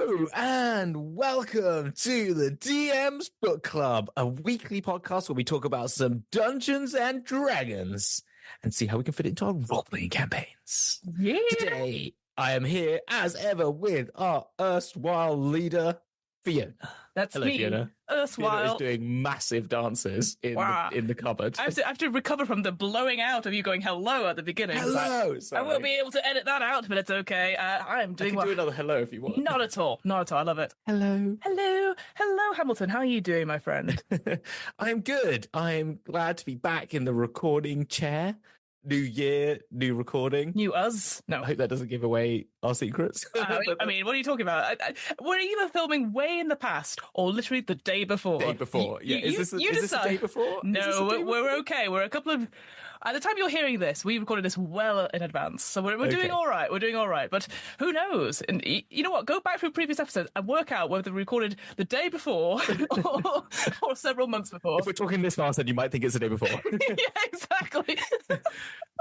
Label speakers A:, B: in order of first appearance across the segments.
A: Hello and welcome to the DM's Book Club, a weekly podcast where we talk about some Dungeons and Dragons and see how we can fit it into our role-playing campaigns.
B: Yeah.
A: Today, I am here as ever with our erstwhile leader, Fiona.
B: That's
A: Hello,
B: me.
A: Fiona.
B: Erstwhile.
A: Fiona is doing massive dances in the cupboard.
B: I have to recover from the blowing out of you going hello at the beginning.
A: Hello.
B: I won't be able to edit that out, but it's okay. I'm doing
A: do another hello if you want.
B: Not at all. Not at all. I love it.
A: Hello.
B: Hello. Hello, Hamilton. How are you doing, my friend?
A: I'm good. I'm glad to be back in the recording chair. New year, new recording.
B: New us? No.
A: I hope that doesn't give away our secrets.
B: I mean, what are you talking about? We're either filming way in the past or literally the day before.
A: Day before, yeah. Is this the day before?
B: No, we're okay. We're a couple of... At the time you're hearing this, we recorded this well in advance, so we're doing all right. We're doing all right, but who knows? And you know what? Go back through previous episodes and work out whether we recorded the day before or several months before.
A: If we're talking this fast, then you might think it's the day before.
B: Yeah, exactly.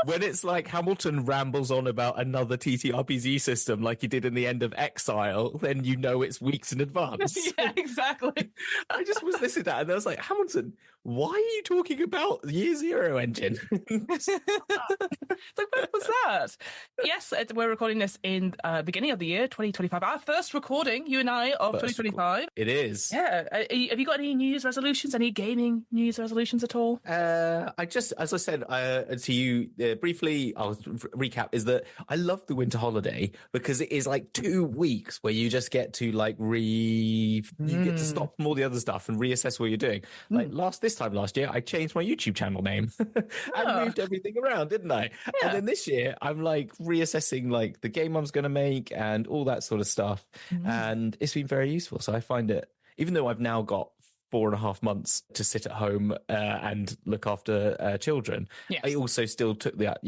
A: When it's like Hamilton rambles on about another TTRPG system like he did in the end of Exile, then you know it's weeks in advance.
B: Yeah, exactly.
A: I just was listening to that and I was like, Hamilton, why are you talking about Year Zero engine?
B: So what was that? Yes, we're recording this in beginning of the year 2025. Our first recording, you and I, of 2025.
A: It is.
B: Yeah. Have you got any New Year's resolutions? Any gaming New Year's resolutions at all?
A: I just, as I said to you briefly, I'll recap, is that I love the winter holiday because it is like 2 weeks where you just get to like you get to stop from all the other stuff and reassess what you're doing. Like this time last year, I changed my YouTube channel name and moved everything around, didn't I? Yeah. And then this year, I'm like reassessing like the game I was going to make and all that sort of stuff. And it's been very useful. So I find it, even though I've now got 4.5 months to sit at home and look after children. Yes. I also still took that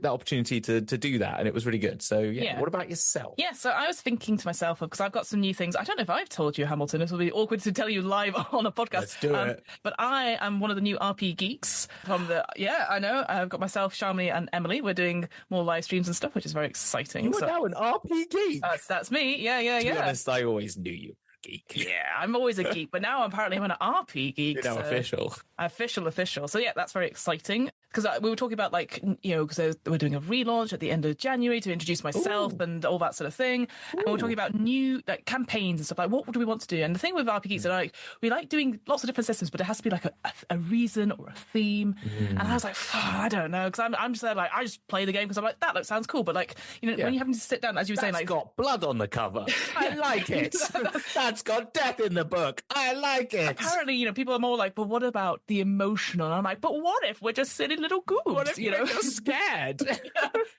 A: opportunity to do that, and it was really good. So yeah. What about yourself?
B: Yeah, so I was thinking to myself, because I've got some new things. I don't know if I've told you, Hamilton. This will be awkward to tell you live on a podcast.
A: Let's do it.
B: But I am one of the new RP geeks from I know. I've got myself, Shamli, and Emily. We're doing more live streams and stuff, which is very exciting.
A: You are now an RP geek.
B: That's me. Yeah.
A: To be honest, I always knew you. Geek.
B: Yeah, I'm always a geek, but now apparently I'm an RP geek.
A: You're now official.
B: So yeah, that's very exciting. Because we were talking about because we're doing a relaunch at the end of January to introduce myself and all that sort of thing. And we're talking about new campaigns and stuff. Like, what do we want to do? And the thing with RP geeks is we like doing lots of different systems, but it has to be like a reason or a theme. And I was like, I don't know, because I'm just there like I just play the game because I'm like that sounds cool. But when you're having to sit down, as you were saying, like
A: got blood on the cover. I like it. That's got death in the book. I like it.
B: Apparently, people are more like, but what about the emotional? And I'm like, but what if we're just silly little goobs?
A: What if we're just scared?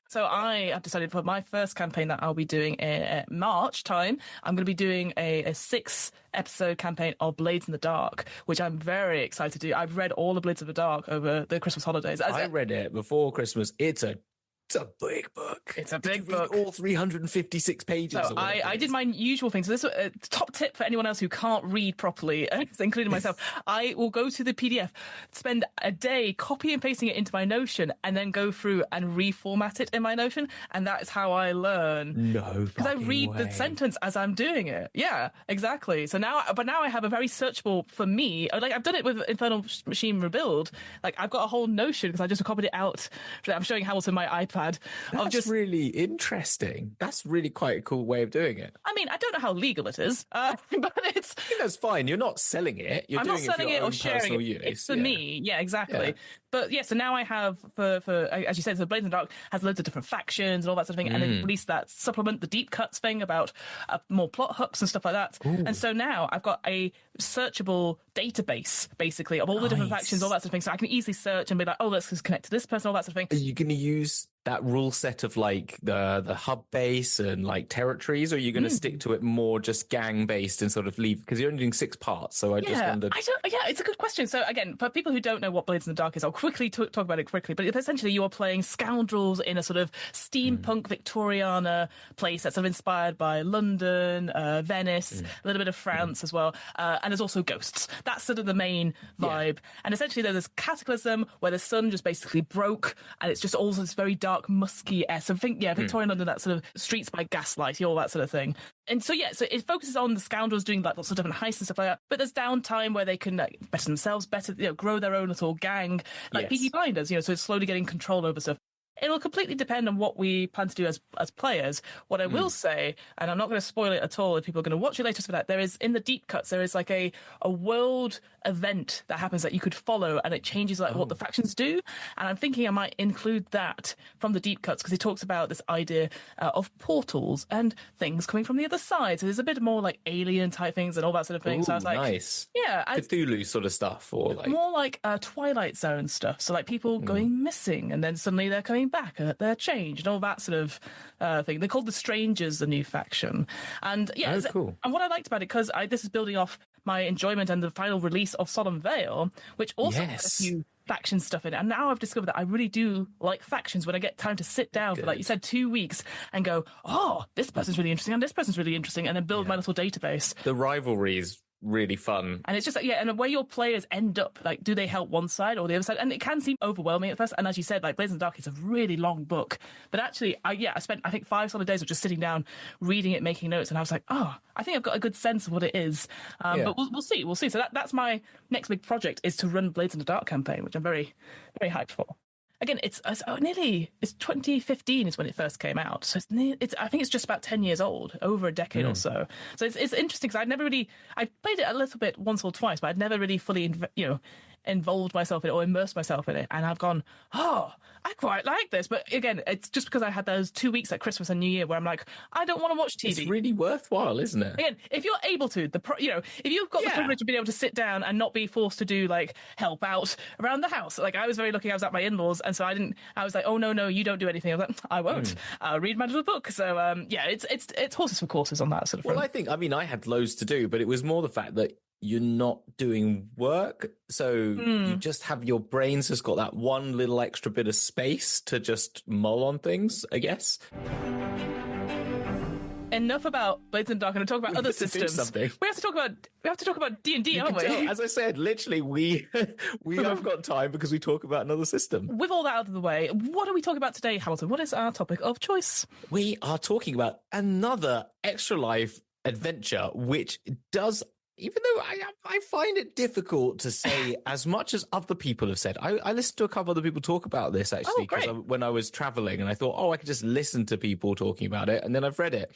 B: So I have decided for my first campaign that I'll be doing at March time, I'm going to be doing a 6-episode campaign of Blades in the Dark, which I'm very excited to do. I've read all the Blades of the Dark over the Christmas holidays.
A: I read it before Christmas. It's a big book.
B: It's a big book.
A: All 356 pages.
B: So I did my usual thing. So this is a top tip for anyone else who can't read properly, including myself. I will go to the PDF, spend a day copy and pasting it into my Notion, and then go through and reformat it in my Notion. And that is how I learn.
A: No,
B: because I read the sentence as I'm doing it. Yeah, exactly. So now I have a very searchable for me. Like I've done it with Infernal Machine Rebuild. Like I've got a whole Notion because I just copied it out. I'm showing Hamilton my iPad.
A: That's really interesting. That's really quite a cool way of doing it.
B: I mean, I don't know how legal it is, but it's...
A: I think that's fine. You're not selling it.
B: I'm not selling it or sharing it. It's for me. Yeah, exactly. Yeah. But yeah, so now I have, for as you said, so Blades in the Dark has loads of different factions and all that sort of thing, and then released that supplement, the Deep Cuts thing about more plot hooks and stuff like that. Ooh. And so now I've got a searchable database, basically, of all the different factions, all that sort of thing, so I can easily search and be like, oh, let's just connect to this person, all that sort of thing.
A: Are you going to use that rule set of like the hub base and like territories, or are you going to stick to it more just gang based and sort of leave, because you're only doing 6 parts, so I just wondered.
B: It's a good question. So again, for people who don't know what Blades in the Dark is, I'll quickly talk about it quickly, but essentially you are playing scoundrels in a sort of steampunk Victoriana place that's sort of inspired by London, Venice, a little bit of France as well, and there's also ghosts. That's sort of the main vibe. And essentially there's this cataclysm where the sun just basically broke, and it's just also this very dark, musky-esque. So think, Victorian London, that sort of streets by gaslight, all that sort of thing. And so it focuses on the scoundrels doing like lots of different heists and stuff like that. But there's downtime where they can better themselves, grow their own little gang, like Peaky Blinders. So it's slowly getting control over stuff. It'll completely depend on what we plan to do as players. What I will say, and I'm not going to spoil it at all if people are going to watch it later for that, there is, in the deep cuts, there is like a world event that happens that you could follow, and it changes like what the factions do. And I'm thinking I might include that from the deep cuts, because it talks about this idea of portals and things coming from the other side. So there's a bit more like alien type things and all that sort of thing. So I was like,
A: nice.
B: Yeah.
A: Cthulhu sort of stuff, or like
B: more like Twilight Zone stuff. So like people going missing, and then suddenly they're coming back, they're changed, and all that sort of thing. They're called the Strangers, the new faction. And
A: cool.
B: And what I liked about it, because this is building off my enjoyment and the final release of Solemn Veil, which also had a few faction stuff in it. And now I've discovered that I really do like factions when I get time to sit down for, like you said, 2 weeks and go, oh, this person's really interesting and this person's really interesting, and then build my little database.
A: The rivalry is really fun.
B: And it's just like, and where your players end up, like, do they help one side or the other side? And it can seem overwhelming at first. And as you said, like, Blades in the Dark is a really long book. But actually, I spent, I think, 5 solid days of just sitting down, reading it, making notes. And I was like, oh, I think I've got a good sense of what it is. But we'll see. We'll see. So that's my next big project, is to run Blades in the Dark campaign, which I'm very, very hyped for. Again, it's 2015 is when it first came out. So I think it's just about 10 years old, over a decade or so. So it's interesting, because I played it a little bit once or twice, but I'd never really fully, involved myself in it or immersed myself in it. And I've gone, oh, I quite like this. But again, it's just because I had those 2 weeks at Christmas and New Year where I'm like, I don't want to watch TV.
A: It's really worthwhile, isn't it?
B: Again, if you're able to, if you've got the privilege of being able to sit down and not be forced to do, like, help out around the house. Like, I was very lucky, I was at my in-laws, and so I was like, oh, no, you don't do anything. I was like, I won't. I'll read my little book. So, it's horses for courses on that sort of front.
A: Well, I had loads to do, but it was more the fact that you're not doing work. So you just have, your brain's just got that one little extra bit of space to just mull on things, I guess.
B: Enough about Blades in the Dark, and talk about other systems. We have to talk about D&D, aren't we?
A: Tell, as I said, literally, we have got time because we talk about another system.
B: With all that out of the way, what are we talking about today, Hamilton? What is our topic of choice?
A: We are talking about another Extra Life adventure, which does, even though I find it difficult to say as much as other people have said. I listened to a couple other people talk about this, actually, when I was traveling, and I thought, I could just listen to people talking about it, and then I've read it.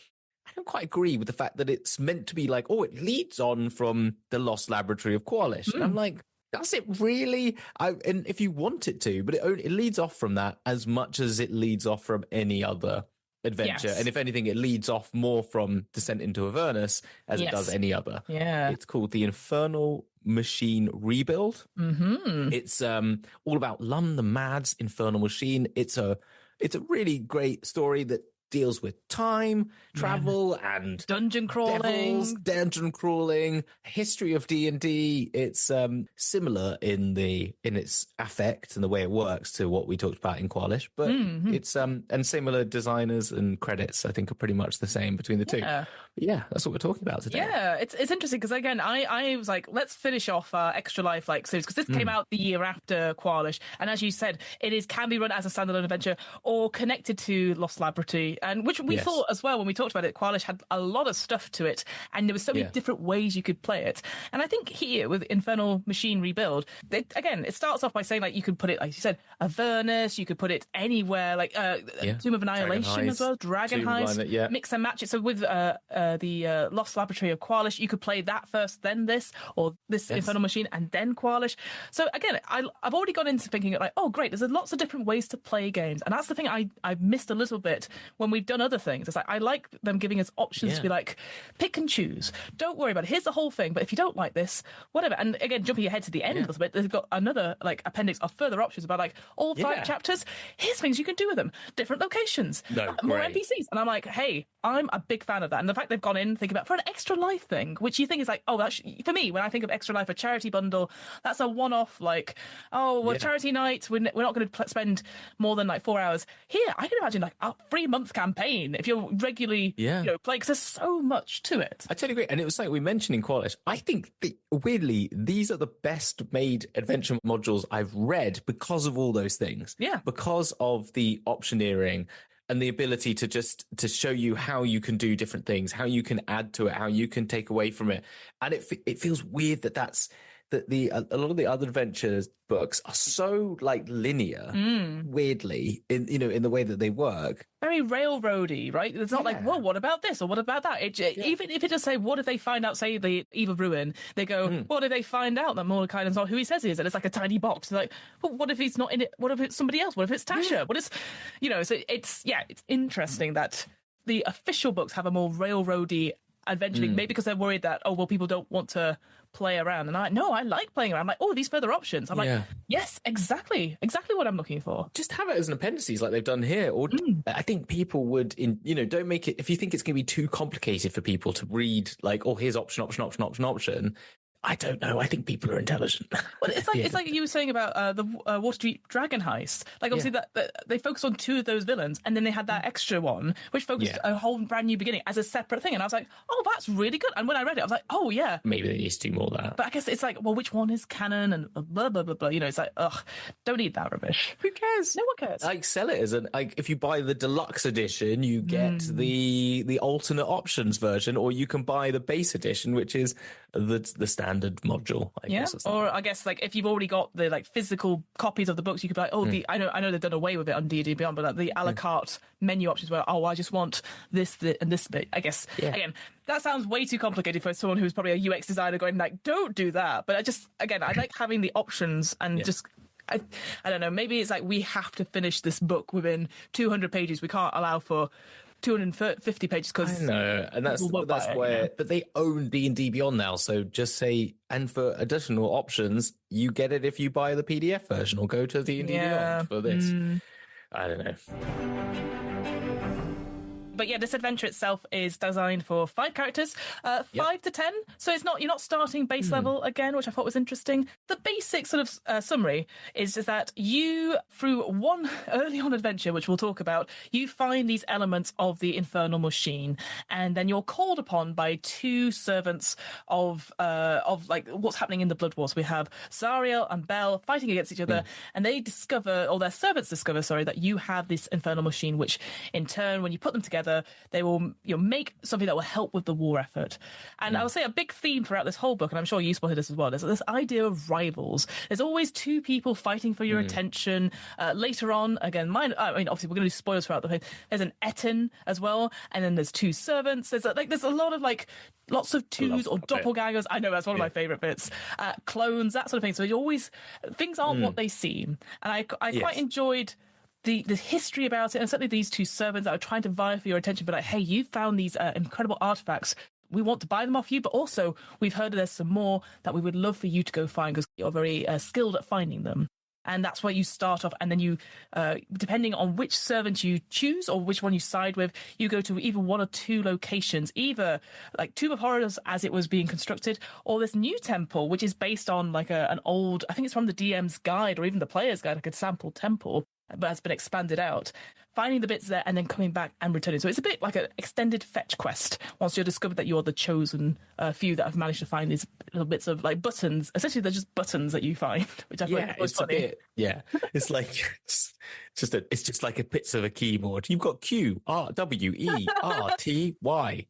A: I don't quite agree with the fact that it's meant to be like, it leads on from the Lost Laboratory of Qualish. And I'm like, does it really? And if you want it to, but it leads off from that as much as it leads off from any other adventure. Yes. And if anything, it leads off more from Descent into Avernus as it does any other.
B: Yeah.
A: It's called the Infernal Machine Rebuild. Mm-hmm. It's all about Lum the Mad's Infernal Machine. It's a really great story that deals with time travel and
B: dungeon crawling,
A: history of D&D. It's similar in its affect and the way it works to what we talked about in Qualish, but it's and similar designers and credits, I think, are pretty much the same between the two. Yeah, that's what we're talking about today.
B: Yeah, it's interesting because, again, I was like, let's finish off Extra Life series, because this came out the year after Qualish, and as you said, can be run as a standalone adventure or connected to Lost Laboratory, and which we thought as well when we talked about it. Qualish had a lot of stuff to it, and there were so many different ways you could play it. And I think here with Infernal Machine Rebuild, it starts off by saying, like, you could put it, like you said, Avernus, you could put it anywhere, like Tomb of Annihilation as well, Dragon Heist, mix and match it. So with the Lost Laboratory of Qualish, you could play that first, then this, or this Infernal Machine, and then Qualish. So again, I've already gone into thinking, like, oh great, there's lots of different ways to play games, and that's the thing I've missed a little bit when we've done other things. It's like, I like them giving us options to be like, pick and choose, don't worry about it, here's the whole thing, but if you don't like this, whatever. And again, jumping ahead to the end a little bit, they've got another, like, appendix of further options about, like, all 5 chapters, here's things you can do with them, different locations, more NPCs. And I'm like, hey, I'm a big fan of that. And the fact they've gone in thinking about, for an Extra Life thing, which you think is like, that's, for me, when I think of Extra Life, a charity bundle, that's a one-off, like, charity night, we're not going to spend more than like 4 hours. Here, I can imagine like a 3-month campaign if you're regularly playing, because there's so much to it.
A: I totally agree. And it was like we mentioned in Qualish, I think weirdly, these are the best made adventure modules I've read because of all those things.
B: Yeah.
A: Because of the optioneering. and the ability to show you how you can do different things, how you can add to it, how you can take away from it. And it feels weird that a lot of the other adventures books are so like linear, weirdly, in the way that they work.
B: Very railroady, right? It's not like, whoa, what about this or what about that? Even if it just say, what if they find out, say, the Eve of Ruin, they go, what if they find out that Mordekainen's not who he says he is? And it's like a tiny box. They're like, well, what if he's not in it? What if it's somebody else? What if it's Tasha? What is, so it's interesting that the official books have a more railroady adventuring, maybe because they're worried that, people don't want to play around. And I like playing around. I'm like, these further options. I'm like, yes, exactly what I'm looking for.
A: Just have it as an appendices like they've done here. Or I think people would, don't make it, if you think it's going to be too complicated for people to read, like, here's option. I don't know. I think people are intelligent.
B: Well, it's like you were saying about the Waterdeep Dragon heist. Like, obviously, that they focused on two of those villains, and then they had that extra one, which focused a whole brand new beginning as a separate thing. And I was like, that's really good. And when I read it, I was like, yeah.
A: Maybe they need to do more of that.
B: But I guess it's like, well, which one is canon and blah, blah, blah, blah. It's like, don't eat that rubbish.
A: Who cares?
B: No one cares.
A: Like, sell it as if you buy the deluxe edition, you get the alternate options version, or you can buy the base edition, which is the standard module. I guess,
B: or I guess like if you've already got the like physical copies of the books, you could be like, I know they've done away with it on D&D Beyond, but like, the a la carte menu options where I just want this and this bit. I guess again, that sounds way too complicated for someone who's probably a UX designer going like, don't do that. But I like having the options and just. I don't know. Maybe it's like we have to finish this book within 200 pages. We can't allow for 250 pages because
A: I know, and that's where. But they own D&D Beyond now, so just say, and for additional options, you get it if you buy the PDF version or go to D&D Beyond for this. I don't know.
B: But yeah, this adventure itself is designed for 5 characters, 5 to 10. So you're not starting base level again, which I thought was interesting. The basic sort of summary is just that you, through one early on adventure, which we'll talk about, you find these elements of the Infernal Machine, and then you're called upon by 2 servants of like what's happening in the Blood Wars. We have Zariel and Bel fighting against each other, and they discover, or their servants discover, that you have this Infernal Machine, which in turn, when you put them together, they will make something that will help with the war effort. And I would say a big theme throughout this whole book, and I'm sure you spotted this as well, is this idea of rivals. There's always 2 people fighting for your attention. Later on, again, obviously we're going to do spoilers throughout the thing. There's an Etten as well, and then there's 2 servants. There's a lot of lots of 2s or doppelgangers. I know that's one of my favourite bits. Clones, that sort of thing. So things aren't what they seem. And I quite enjoyed the history about it, and certainly these 2 servants that are trying to vie for your attention, but like, hey, you found these incredible artifacts. We want to buy them off you, but also we've heard there's some more that we would love for you to go find because you're very skilled at finding them. And that's where you start off, and then you, depending on which servant you choose or which one you side with, you go to either 1 or 2 locations, either like Tomb of Horrors as it was being constructed, or this new temple, which is based on like an old, I think it's from the DM's guide or even the player's guide, like a sample temple, but has been expanded out, finding the bits there and then coming back and returning. So it's a bit like an extended fetch quest once you're discovered that you're the chosen few that have managed to find these little bits of like buttons. Essentially, they're just buttons that you find, which I thought was funny.
A: It's like it's just like a bits of a keyboard. You've got Q, R, W, E, R, T, Y.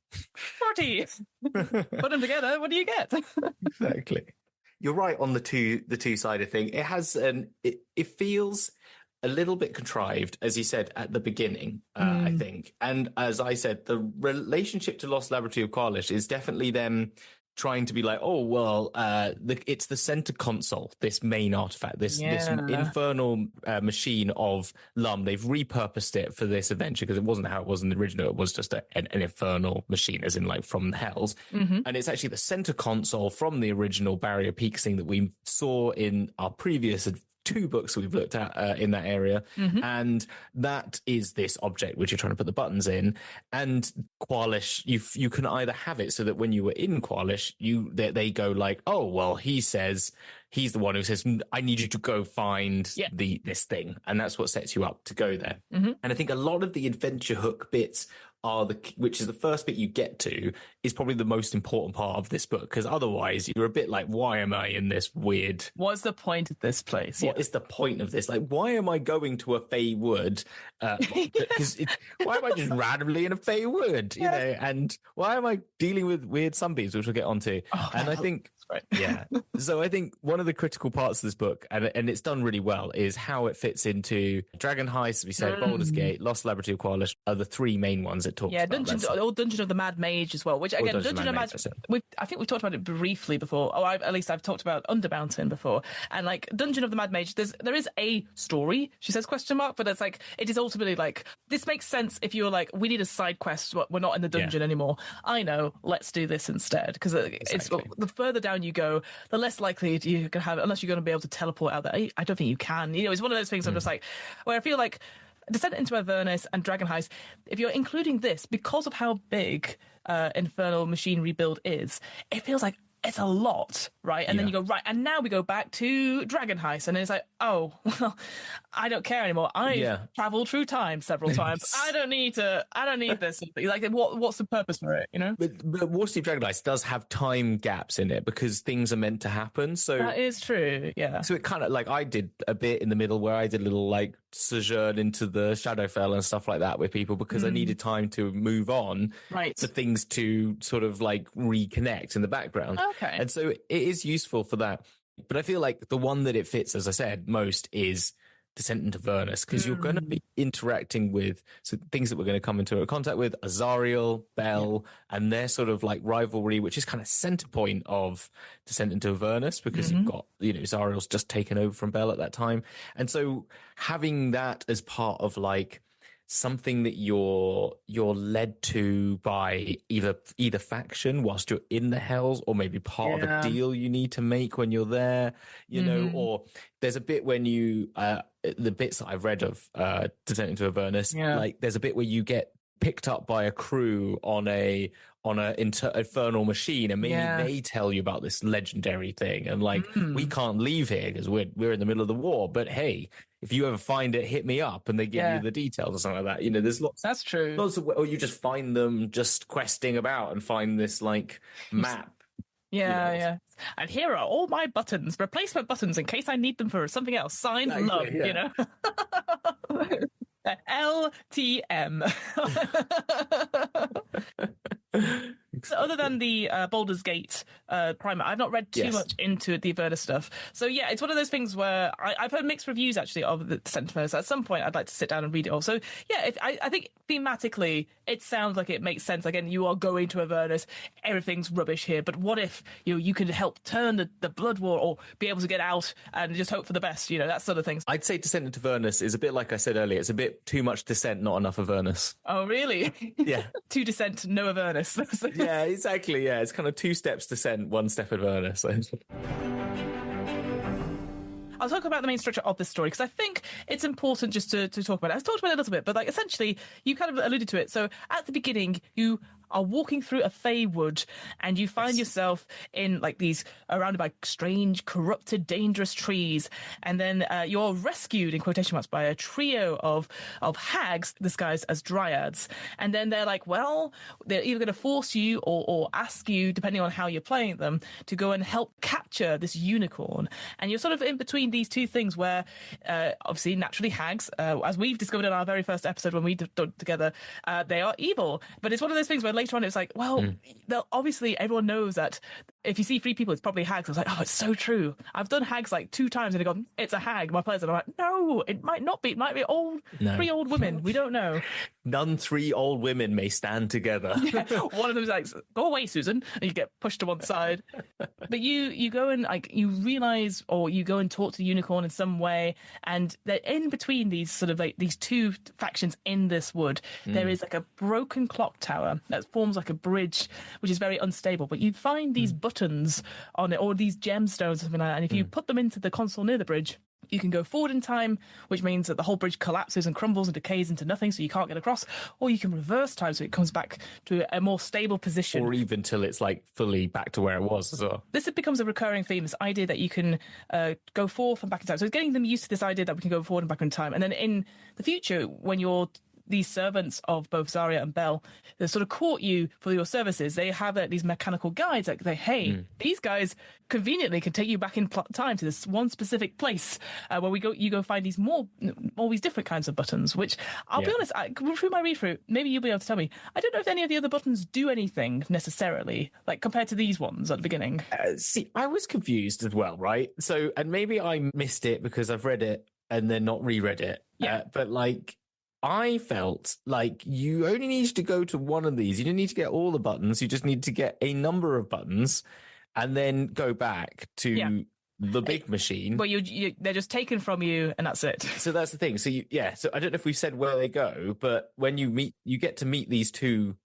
B: 40. Put them together, what do you get?
A: Exactly. You're right on the two-sided thing. It has it feels a little bit contrived, as you said at the beginning, I think. And as I said, the relationship to Lost Laboratory of Qualish is definitely them trying to be like, it's the center console, this main artifact, this infernal machine of Lum. They've repurposed it for this adventure because it wasn't how it was in the original. It was just an infernal machine, as in like from the hells. And it's actually the center console from the original Barrier Peak thing that we saw in our previous 2 books we've looked at in that area, and that is this object which you're trying to put the buttons in. And Qualish, you can either have it so that when you were in Qualish, they go like, oh well, he says he's the one who says, I need you to go find this thing, and that's what sets you up to go there. And I think a lot of the adventure hook bits which is the first bit you get to, is probably the most important part of this book, because otherwise you're a bit like, why am I in this weird?
B: What's the point of this place?
A: What is the point of this? Like, why am I going to a Fey Wood? Because why am I just randomly in a Fey Wood? You know, and why am I dealing with weird sunbeams, which we'll get onto? And I think, yeah. So I think one of the critical parts of this book, and it's done really well, is how it fits into Dragon Heist, as we said, Baldur's Gate, Lost Laboratory of Coalition are the three main ones it talks about.
B: Or Dungeon of the Mad Mage as well, which again, Dungeon of the Mad Mage, I think we've talked about it briefly before. At least I've talked about Undermountain before. And like Dungeon of the Mad Mage, there is a story, she says question mark, but it's like, it is ultimately like, this makes sense if you're like, we need a side quest, we're not in the dungeon anymore. I know, let's do this instead. Because it's the further down you go, the less likely you're going to have, unless you're going to be able to teleport out there. I don't think you can. You know, it's one of those things I'm just like, where I feel like Descent into Avernus and Dragon Heist, if you're including this, because of how big Infernal Machine Rebuild is, it feels like it's a lot, right? And then you go, right, and now we go back to Dragon Heist, and it's like, oh, well, I don't care anymore. I've traveled through time several times. I don't need this. Like, what's the purpose for it, you know?
A: But Waterdeep Dragon Heist does have time gaps in it because things are meant to happen. So
B: that is true, yeah.
A: So it kind of, like, I did a bit in the middle where I did a little, like, sojourn into the Shadowfell and stuff like that with people because I needed time to move on for things to sort of, like, reconnect in the background.
B: Okay.
A: And so it is useful for that. But I feel like the one that it fits, as I said, most is Descent into Avernus, because you're going to be interacting with things that we're going to come into contact with, Azariel, Bell, and their sort of like rivalry, which is kind of center point of Descent into Avernus, because you've got, you know, Azariel's just taken over from Bell at that time. And so having that as part of like something that you're led to by either faction whilst you're in the Hells, or maybe part of a deal you need to make when you're there, you know, or there's a bit when you the bits that I've read of Descent into Avernus, like there's a bit where you get picked up by a crew on a infernal machine, and maybe they tell you about this legendary thing, and like we can't leave here because we're in the middle of the war, but hey, if you ever find it, hit me up, and they give you the details or something like that. You know, there's lots.
B: That's true.
A: Lots of, or you just find them just questing about and find this like map.
B: Yeah. And here are all my buttons, replacement buttons, in case I need them for something else. Signed, love, you know. LTM. So other than the Baldur's Gate primer, I've not read too much into the Avernus stuff. So yeah, it's one of those things where I've heard mixed reviews actually of the Descent into Avernus. At some point, I'd like to sit down and read it all. So yeah, I think thematically, it sounds like it makes sense. Again, you are going to Avernus, everything's rubbish here. But what if you could help turn the blood war, or be able to get out and just hope for the best? You know, that sort of thing.
A: I'd say Descent into Avernus is a bit like I said earlier. It's a bit too much Descent, not enough Avernus.
B: Oh really?
A: Yeah.
B: 2 Descent, no Avernus.
A: Yeah, exactly. Yeah, it's kind of 2 steps Descent, 1 step Avernus.
B: I'll talk about the main structure of this story because I think it's important just to talk about it. I've talked about it a little bit, but like essentially you kind of alluded to it. So at the beginning, you are walking through a Fey wood and you find yourself in like these surrounded by strange, corrupted, dangerous trees. And then you're rescued, in quotation marks, by a trio of hags disguised as dryads. And then they're like, well, they're either going to force you or ask you, depending on how you're playing them, to go and help capture this unicorn. And you're sort of in between these two things where obviously naturally hags, as we've discovered in our very first episode when we did it together, they are evil. But it's one of those things where later on it's like, well, obviously everyone knows that if you see 3 people, it's probably hags. I was like, oh, it's so true. I've done hags like 2 times and they've gone, it's a hag. My players are like, no, it might not be. It might be 3 old women. We don't know.
A: None 3 old women may stand together.
B: Yeah. One of them's like, go away, Susan. And you get pushed to one side. But you go and like, you realize, or you go and talk to the unicorn in some way. And they're in between these sort of like these 2 factions in this wood. There is like a broken clock tower that forms like a bridge, which is very unstable. But you find these buttons on it, or these gemstones or something like that. And if you put them into the console near the bridge, you can go forward in time, which means that the whole bridge collapses and crumbles and decays into nothing, so you can't get across, or you can reverse time so it comes back to a more stable position.
A: Or even till it's like fully back to where it was as well.
B: This becomes a recurring theme, this idea that you can go forth and back in time. So it's getting them used to this idea that we can go forward and back in time. And then in the future, when you're these servants of both Zarya and Bel that sort of court you for your services. They have these mechanical guides that say, hey, these guys conveniently can take you back in time to this one specific place where you go find all these different kinds of buttons, which I'll be honest, through my read through, maybe you'll be able to tell me. I don't know if any of the other buttons do anything necessarily, like compared to these ones at the beginning.
A: See, I was confused as well, right? So, and maybe I missed it because I've read it and then not reread it.
B: Yeah.
A: But like, I felt like you only needed to go to one of these. You didn't need to get all the buttons. You just need to get a number of buttons and then go back to the big machine.
B: But they're just taken from you and that's it.
A: So that's the thing. So so I don't know if we've said where they go, but when you get to meet these two.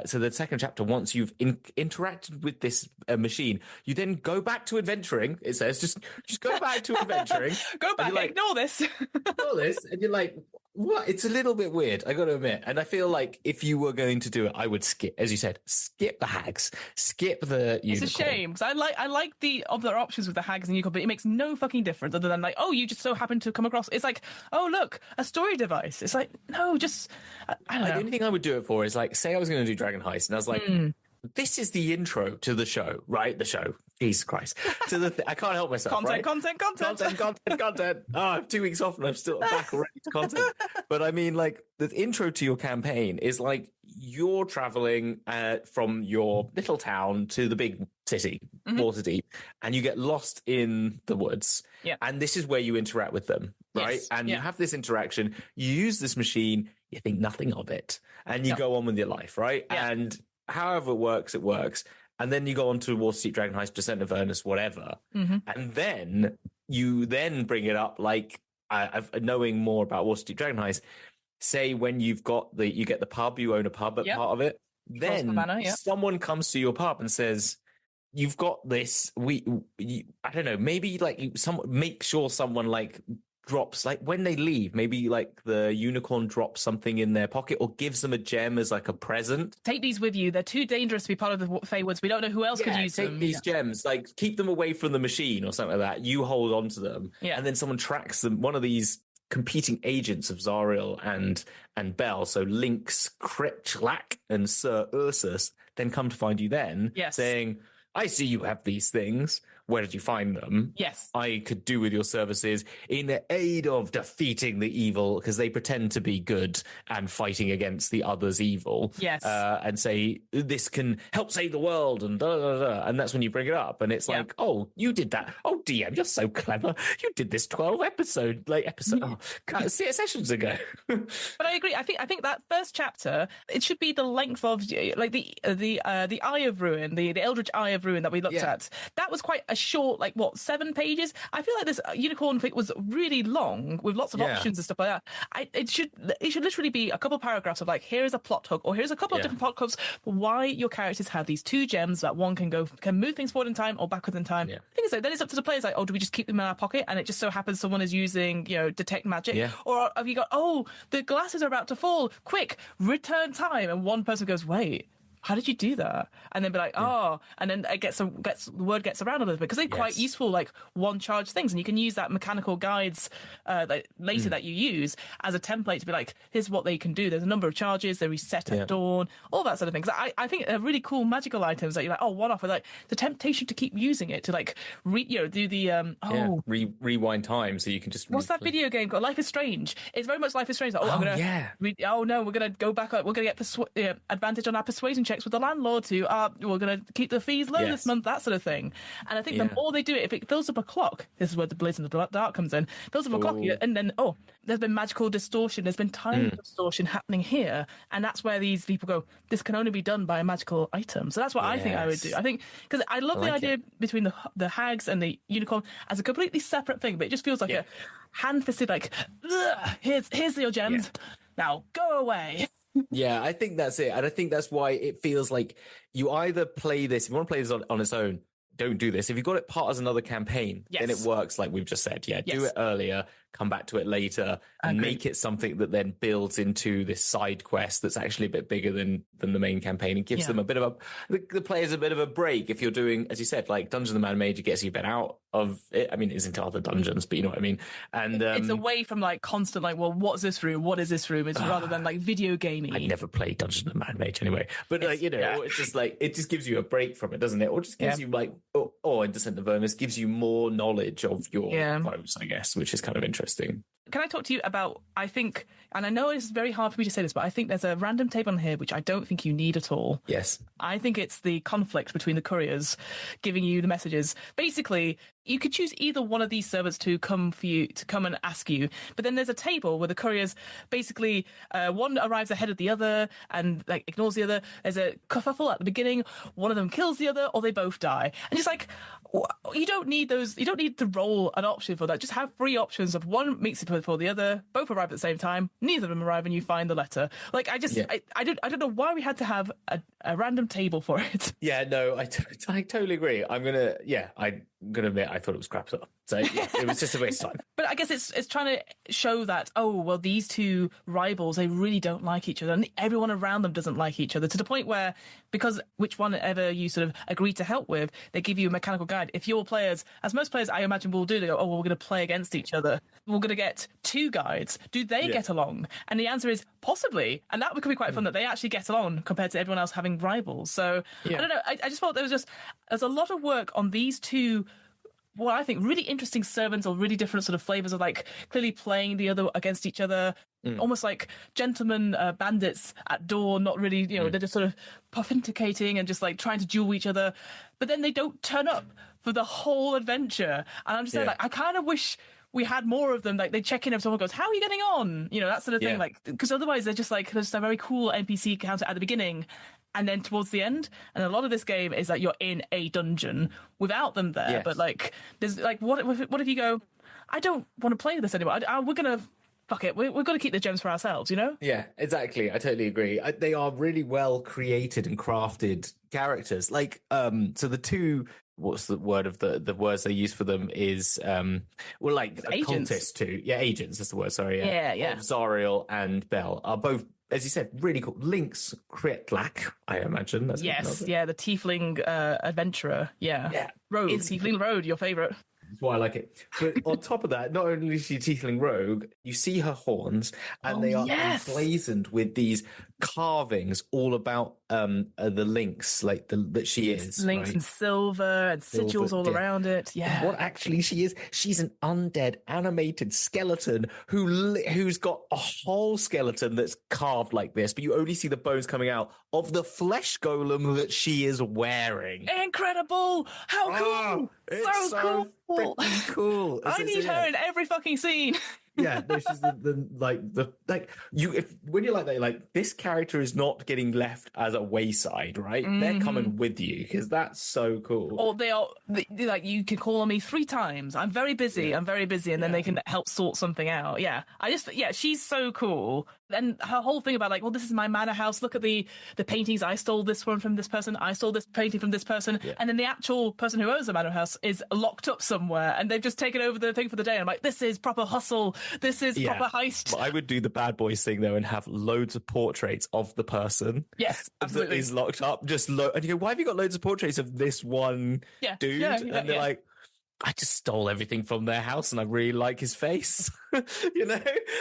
A: So the second chapter, once you've interacted with this machine, you then go back to adventuring. It says just go back to adventuring.
B: Go back, like, ignore this.
A: Ignore this, and you're like, what? It's a little bit weird, I got to admit. And I feel like if you were going to do it, I would skip, as you said, skip the hags, skip the unicorn.
B: It's a shame because I like the other options with the hags and unicorn, but it makes no fucking difference other than like, oh, you just so happen to come across. It's like, oh look, a story device. It's like, no, just I don't know.
A: The only thing I would do it for is like, say I was going to do Dragon Heist, and I was like, this is the intro to the show, right? The show. Jesus Christ. I can't help myself.
B: Content.
A: Oh, I have 2 weeks off and I'm still back already to content. But I mean, like, the intro to your campaign is like you're traveling from your little town to the big city, Waterdeep, and you get lost in the woods.
B: Yeah. And
A: this is where you interact with them, right?
B: Yes.
A: And you have this interaction. You use this machine. You think nothing of it. And you go on with your life, right?
B: Yeah.
A: And however it works. And then you go on to Waterdeep, Dragon Heist, Descent of Avernus, whatever. And then you bring it up like, knowing more about Waterdeep, Dragon Heist, say when you get the pub, you own a pub at part of it. Then someone comes to your pub and says, you've got this, I don't know, maybe like make sure someone like drops, like when they leave, maybe like the unicorn drops something in their pocket or gives them a gem as like a present.
B: Take these with you. They're too dangerous to be part of the Feywoods. We don't know who else could use them.
A: Take these gems, like keep them away from the machine or something like that. You hold on to them. Yeah. And then someone tracks them. One of these competing agents of Zariel and Bel, so Lynx, Kretchlak, and Sir Ursus, then come to find you then, saying, I see you have these things. Where did you find them?
B: Yes.
A: I could do with your services in aid of defeating the evil, because they pretend to be good and fighting against the other's evil.
B: Yes.
A: And say, this can help save the world, and da, da, da. And that's when you bring it up. And it's like, oh, you did that. Oh, DM, you're so clever. You did this 12 sessions ago.
B: But I agree. I think that first chapter, it should be the length of like the Eye of Ruin, the Eldritch Eye of Ruin that we looked at. That was quite a short, like 7 pages. I feel like this unicorn thing was really long with lots of options and stuff like that. It should literally be a couple paragraphs of like, here is a plot hook, or here's a couple of different plot hooks for why your characters have these 2 gems that one can move things forward in time or backwards in time. I think so. Then it's up to the players, like, oh, do we just keep them in our pocket and it just so happens someone is using detect magic, or have you got, oh, the glasses are about to fall, quick, return time, and one person goes, wait, how did you do that? And then be like, oh, and then it the word gets around a little bit, because they're quite useful, like one charge things, and you can use that mechanical guides later that you use as a template to be like, here's what they can do. There's a number of charges, they reset at dawn, all that sort of thing. Because I think they're really cool magical items that you're like, oh, one off with like the temptation to keep using it to like do the
A: rewind time, so you can just
B: what's that video game called? Life is Strange. It's very much Life is Strange. Like, we're gonna go back up. We're gonna get advantage on our persuasion checks with the landlord to we're going to keep the fees low this month, that sort of thing. And I think the more they do it, if it fills up a clock, this is where the Blizz and the Dark comes in, fills up a clock, and then there's been magical distortion, there's been time distortion happening here, and that's where these people go, this can only be done by a magical item. So that's what I think I would do. I think, because I love the idea between the hags and the unicorn as a completely separate thing, but it just feels like a hand-fisted, like, here's your gems, now go away.
A: Yeah, I think that's it. And I think that's why it feels like you either play this, if you want to play this on its own, don't do this. If you've got it part as another campaign, then it works like we've just said. Do it earlier. come back to it later and make it something that then builds into this side quest that's actually a bit bigger than the main campaign, and gives them a bit of the players a bit of a break. If you're doing, as you said, like Dungeons and Major gets you a bit out of it. I mean, it's into other dungeons, but you know what I mean. And
B: it's away from like constant like, well, what's this room? What is this room? It's rather than like video gaming.
A: I never played Dungeons and Mage anyway, but like, you know, it's just like, it just gives you a break from it, doesn't it? Or just gives you like, or in Descent of Vermis, gives you more knowledge of your foes, I guess, which is kind of interesting.
B: Can I talk to you about, I think, and I know it's very hard for me to say this, but I think there's a random table on here which I don't think you need at all.
A: Yes.
B: I think it's the conflict between the couriers giving you the messages. Basically, you could choose either one of these servants to come and ask you, but then there's a table where the couriers basically, one arrives ahead of the other and like ignores the other. There's a kerfuffle at the beginning, one of them kills the other, or they both die. And just like, you don't need those, you don't need to roll an option for that. Just have 3 options of one makes it before the other, both arrive at the same time, neither of them arrive, and you find the letter. Like, I don't know why we had to have a random table for it.
A: Yeah, no, I totally agree. I'm gonna admit I thought it was crap. So yeah, it was just a waste of time.
B: But I guess it's trying to show that, oh, well, these two rivals, they really don't like each other, and everyone around them doesn't like each other, to the point where, because which one ever you sort of agree to help with, they give you a mechanical guide. If your players, as most players I imagine will do, they go, oh, well, we're going to play against each other, we're going to get 2 guides. Do they get along? And the answer is possibly, and that could be quite fun, that they actually get along compared to everyone else having rivals. So I don't know, I just thought there's a lot of work on these two, what I think really interesting servants, or really different sort of flavors of like clearly playing the other against each other, almost like gentlemen bandits at dawn, not really, you know, they're just sort of pontificating and just like trying to duel each other, but then they don't turn up for the whole adventure. And I'm just saying, like, I kind of wish we had more of them. Like, they check in if someone goes, how are you getting on? You know, that sort of thing. Like, because otherwise they're just like, there's a very cool NPC counter at the beginning and then towards the end. And a lot of this game is that you're in a dungeon without them there. Yes. But like, there's like, what if you go, I don't want to play this anymore. We're going to, fuck it. We're going to keep the gems for ourselves, you know?
A: Yeah, exactly. I totally agree. They are really well created and crafted characters. Like, so the two, what's the word of the words they use for them is, well, like cultists too. Yeah, agents, that's the word, sorry.
B: Yeah.
A: Zariel and Belle are both, as you said, really cool. Link's Kretlak, I imagine. That's
B: the tiefling adventurer. Yeah. Rogue, tiefling rogue, your favourite.
A: That's why I like it. But on top of that, not only is she a tiefling rogue, you see her horns, and they are emblazoned with these carvings all about the links, like that she is.
B: Links and silver and sigils all around it. Yeah.
A: What actually she is, she's an undead animated skeleton who's got a whole skeleton that's carved like this, but you only see the bones coming out of the flesh golem that she is wearing.
B: Incredible! How cool!
A: It's so
B: cool!
A: Cool.
B: I need her in every fucking scene.
A: Yeah, no, she's when you're like that, you're like, this character is not getting left as a wayside, right? They're coming with you, because that's so cool.
B: Or they're like, you can call on me 3 times. I'm very busy. And then they can help sort something out. Yeah, she's so cool. And her whole thing about like, well, this is my manor house. Look at the paintings. I stole this one from this person. I stole this painting from this person. Yeah. And then the actual person who owns the manor house is locked up somewhere, and they've just taken over the thing for the day. And I'm like, this is proper hustle. This is proper heist.
A: But I would do the bad boys thing though and have loads of portraits of the person.
B: Yes, absolutely.
A: That is locked up. And you go, why have you got loads of portraits of this one dude? And they're like, I just stole everything from their house and I really like his face, you know?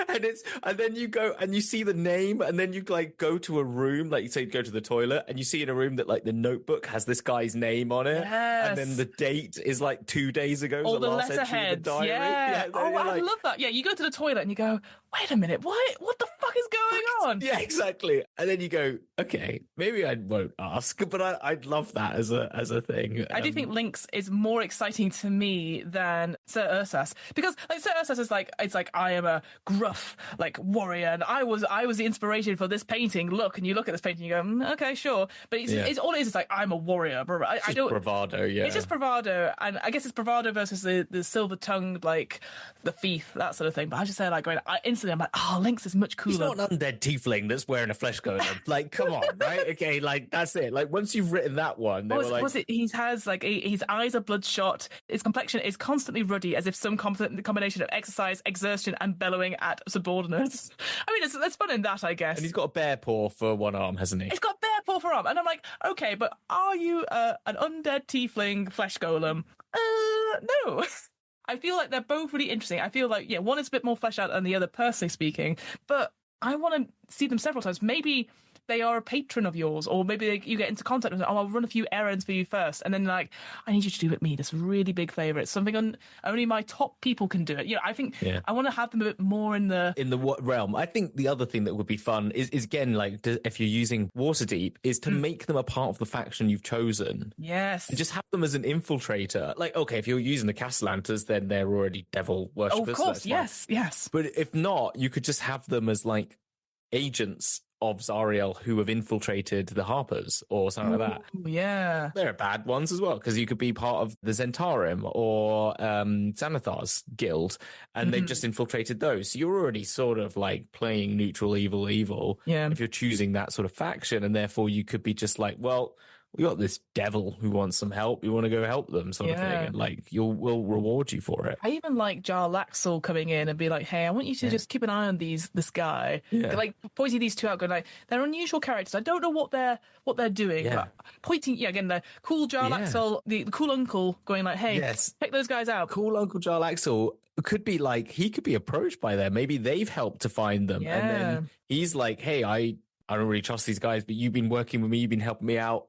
A: And then you go and you see the name, and then you like go to a room, like you say, go to the toilet, and you see in a room that like the notebook has this guy's name on it.
B: Yes.
A: And then the date is like 2 days ago.
B: All the letterheads. Yeah. I love that. Yeah. You go to the toilet and you go, wait a minute, what the fuck is going on?
A: Yeah, exactly. And then you go, okay, maybe I won't ask, but I'd love that as a thing.
B: I do think Lynx is more exciting to me than Sir Ursas, because like Sir Ursas is like, it's like, I am a gruff like warrior, and I was the inspiration for this painting. Look, and you look at this painting, you go, okay, sure, but it's all it is. It's like, I'm a warrior. I don't
A: bravado. Yeah,
B: it's just bravado, and I guess it's bravado versus the silver tongued, like the thief, that sort of thing. But I just say like, in instantly I'm like, oh, Lynx is much cooler.
A: He's not an undead tiefling that's wearing a flesh golem. Like, come on, right? Okay, like that's it. Like once you've written that one,
B: he has like his eyes are bloodshot. His complexion is constantly ruddy, as if some combination of exercise, exertion, and bellowing at subordinates. I mean, it's fun in that, I guess.
A: And he's got a bear paw for one arm, hasn't he?
B: He's got bear paw for arm, and I'm like, okay, but are you an undead tiefling flesh golem? No. I feel like they're both really interesting. I feel like, one is a bit more fleshed out than the other, personally speaking, but I want to see them several times. Maybe they are a patron of yours, or maybe you get into contact with them. Oh, I'll run a few errands for you first. And then like, I need you to do it me, this really big favor. It's something only my top people can do it. I think I want to have them a bit more in the
A: what realm. I think the other thing that would be fun is again, like if you're using Waterdeep, is to make them a part of the faction you've chosen.
B: Yes.
A: And just have them as an infiltrator. Like, okay, if you're using the Castellanters, then they're already devil worshippers.
B: Oh, of course, yes.
A: But if not, you could just have them as like agents of Zariel who have infiltrated the Harpers or something like that.
B: Yeah.
A: There are bad ones as well, because you could be part of the Zentarim or Xanathar's guild, and they've just infiltrated those. So you're already sort of like playing neutral evil if you're choosing that sort of faction, and therefore you could be just like, well, we got this devil who wants some help. We want to go help them, sort of thing. And like, we'll reward you for it.
B: I even like Jar Laxel coming in and be like, hey, I want you to just keep an eye on this guy. Yeah. Like pointing these two out, going like, they're unusual characters. I don't know what they're doing. Yeah. But pointing, again, the cool Jar Laxel, the cool uncle going like, hey, check those guys out.
A: Cool Uncle Jar Laxel could be like, he could be approached by them. Maybe they've helped to find them. And then he's like, hey, I don't really trust these guys, but you've been working with me. You've been helping me out.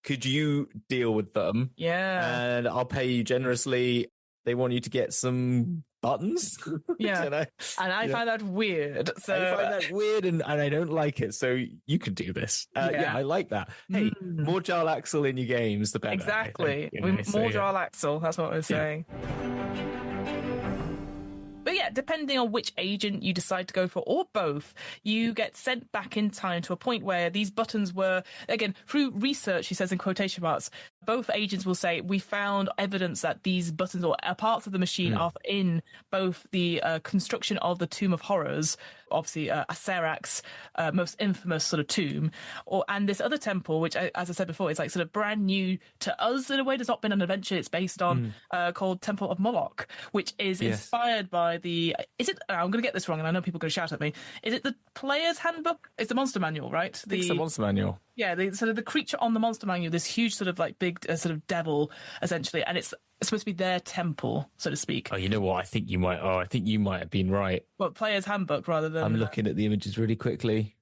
A: Could you deal with them?
B: Yeah.
A: And I'll pay you generously. They want you to get some buttons.
B: Yeah. And I find that weird. So
A: I find that weird and I don't like it. So you could do this. I like that. Hey, more Jar Laxel in your games, the better.
B: Exactly. More Jar Laxel. That's what we're saying. But yeah, depending on which agent you decide to go for, or both, you get sent back in time to a point where these buttons were, again, through research, he says in quotation marks, both agents will say, we found evidence that these buttons or parts of the machine are in both the construction of the Tomb of Horrors, obviously Aserak's most infamous sort of tomb, and this other temple, which, as I said before, is like sort of brand new to us in a way. There's not been an adventure it's based on, called Temple of Moloch, which is inspired by I'm going to get this wrong, and I know people are going to shout at me. Is it the Player's Handbook? It's the Monster Manual, right?
A: It's the Monster Manual.
B: Yeah, sort of the creature on the Monster Manual, this huge sort of like big sort of devil, essentially, and it's supposed to be their temple, so to speak.
A: Oh, you know what? I think you might have been right.
B: What, Player's Handbook rather than...
A: I'm looking at the images really quickly.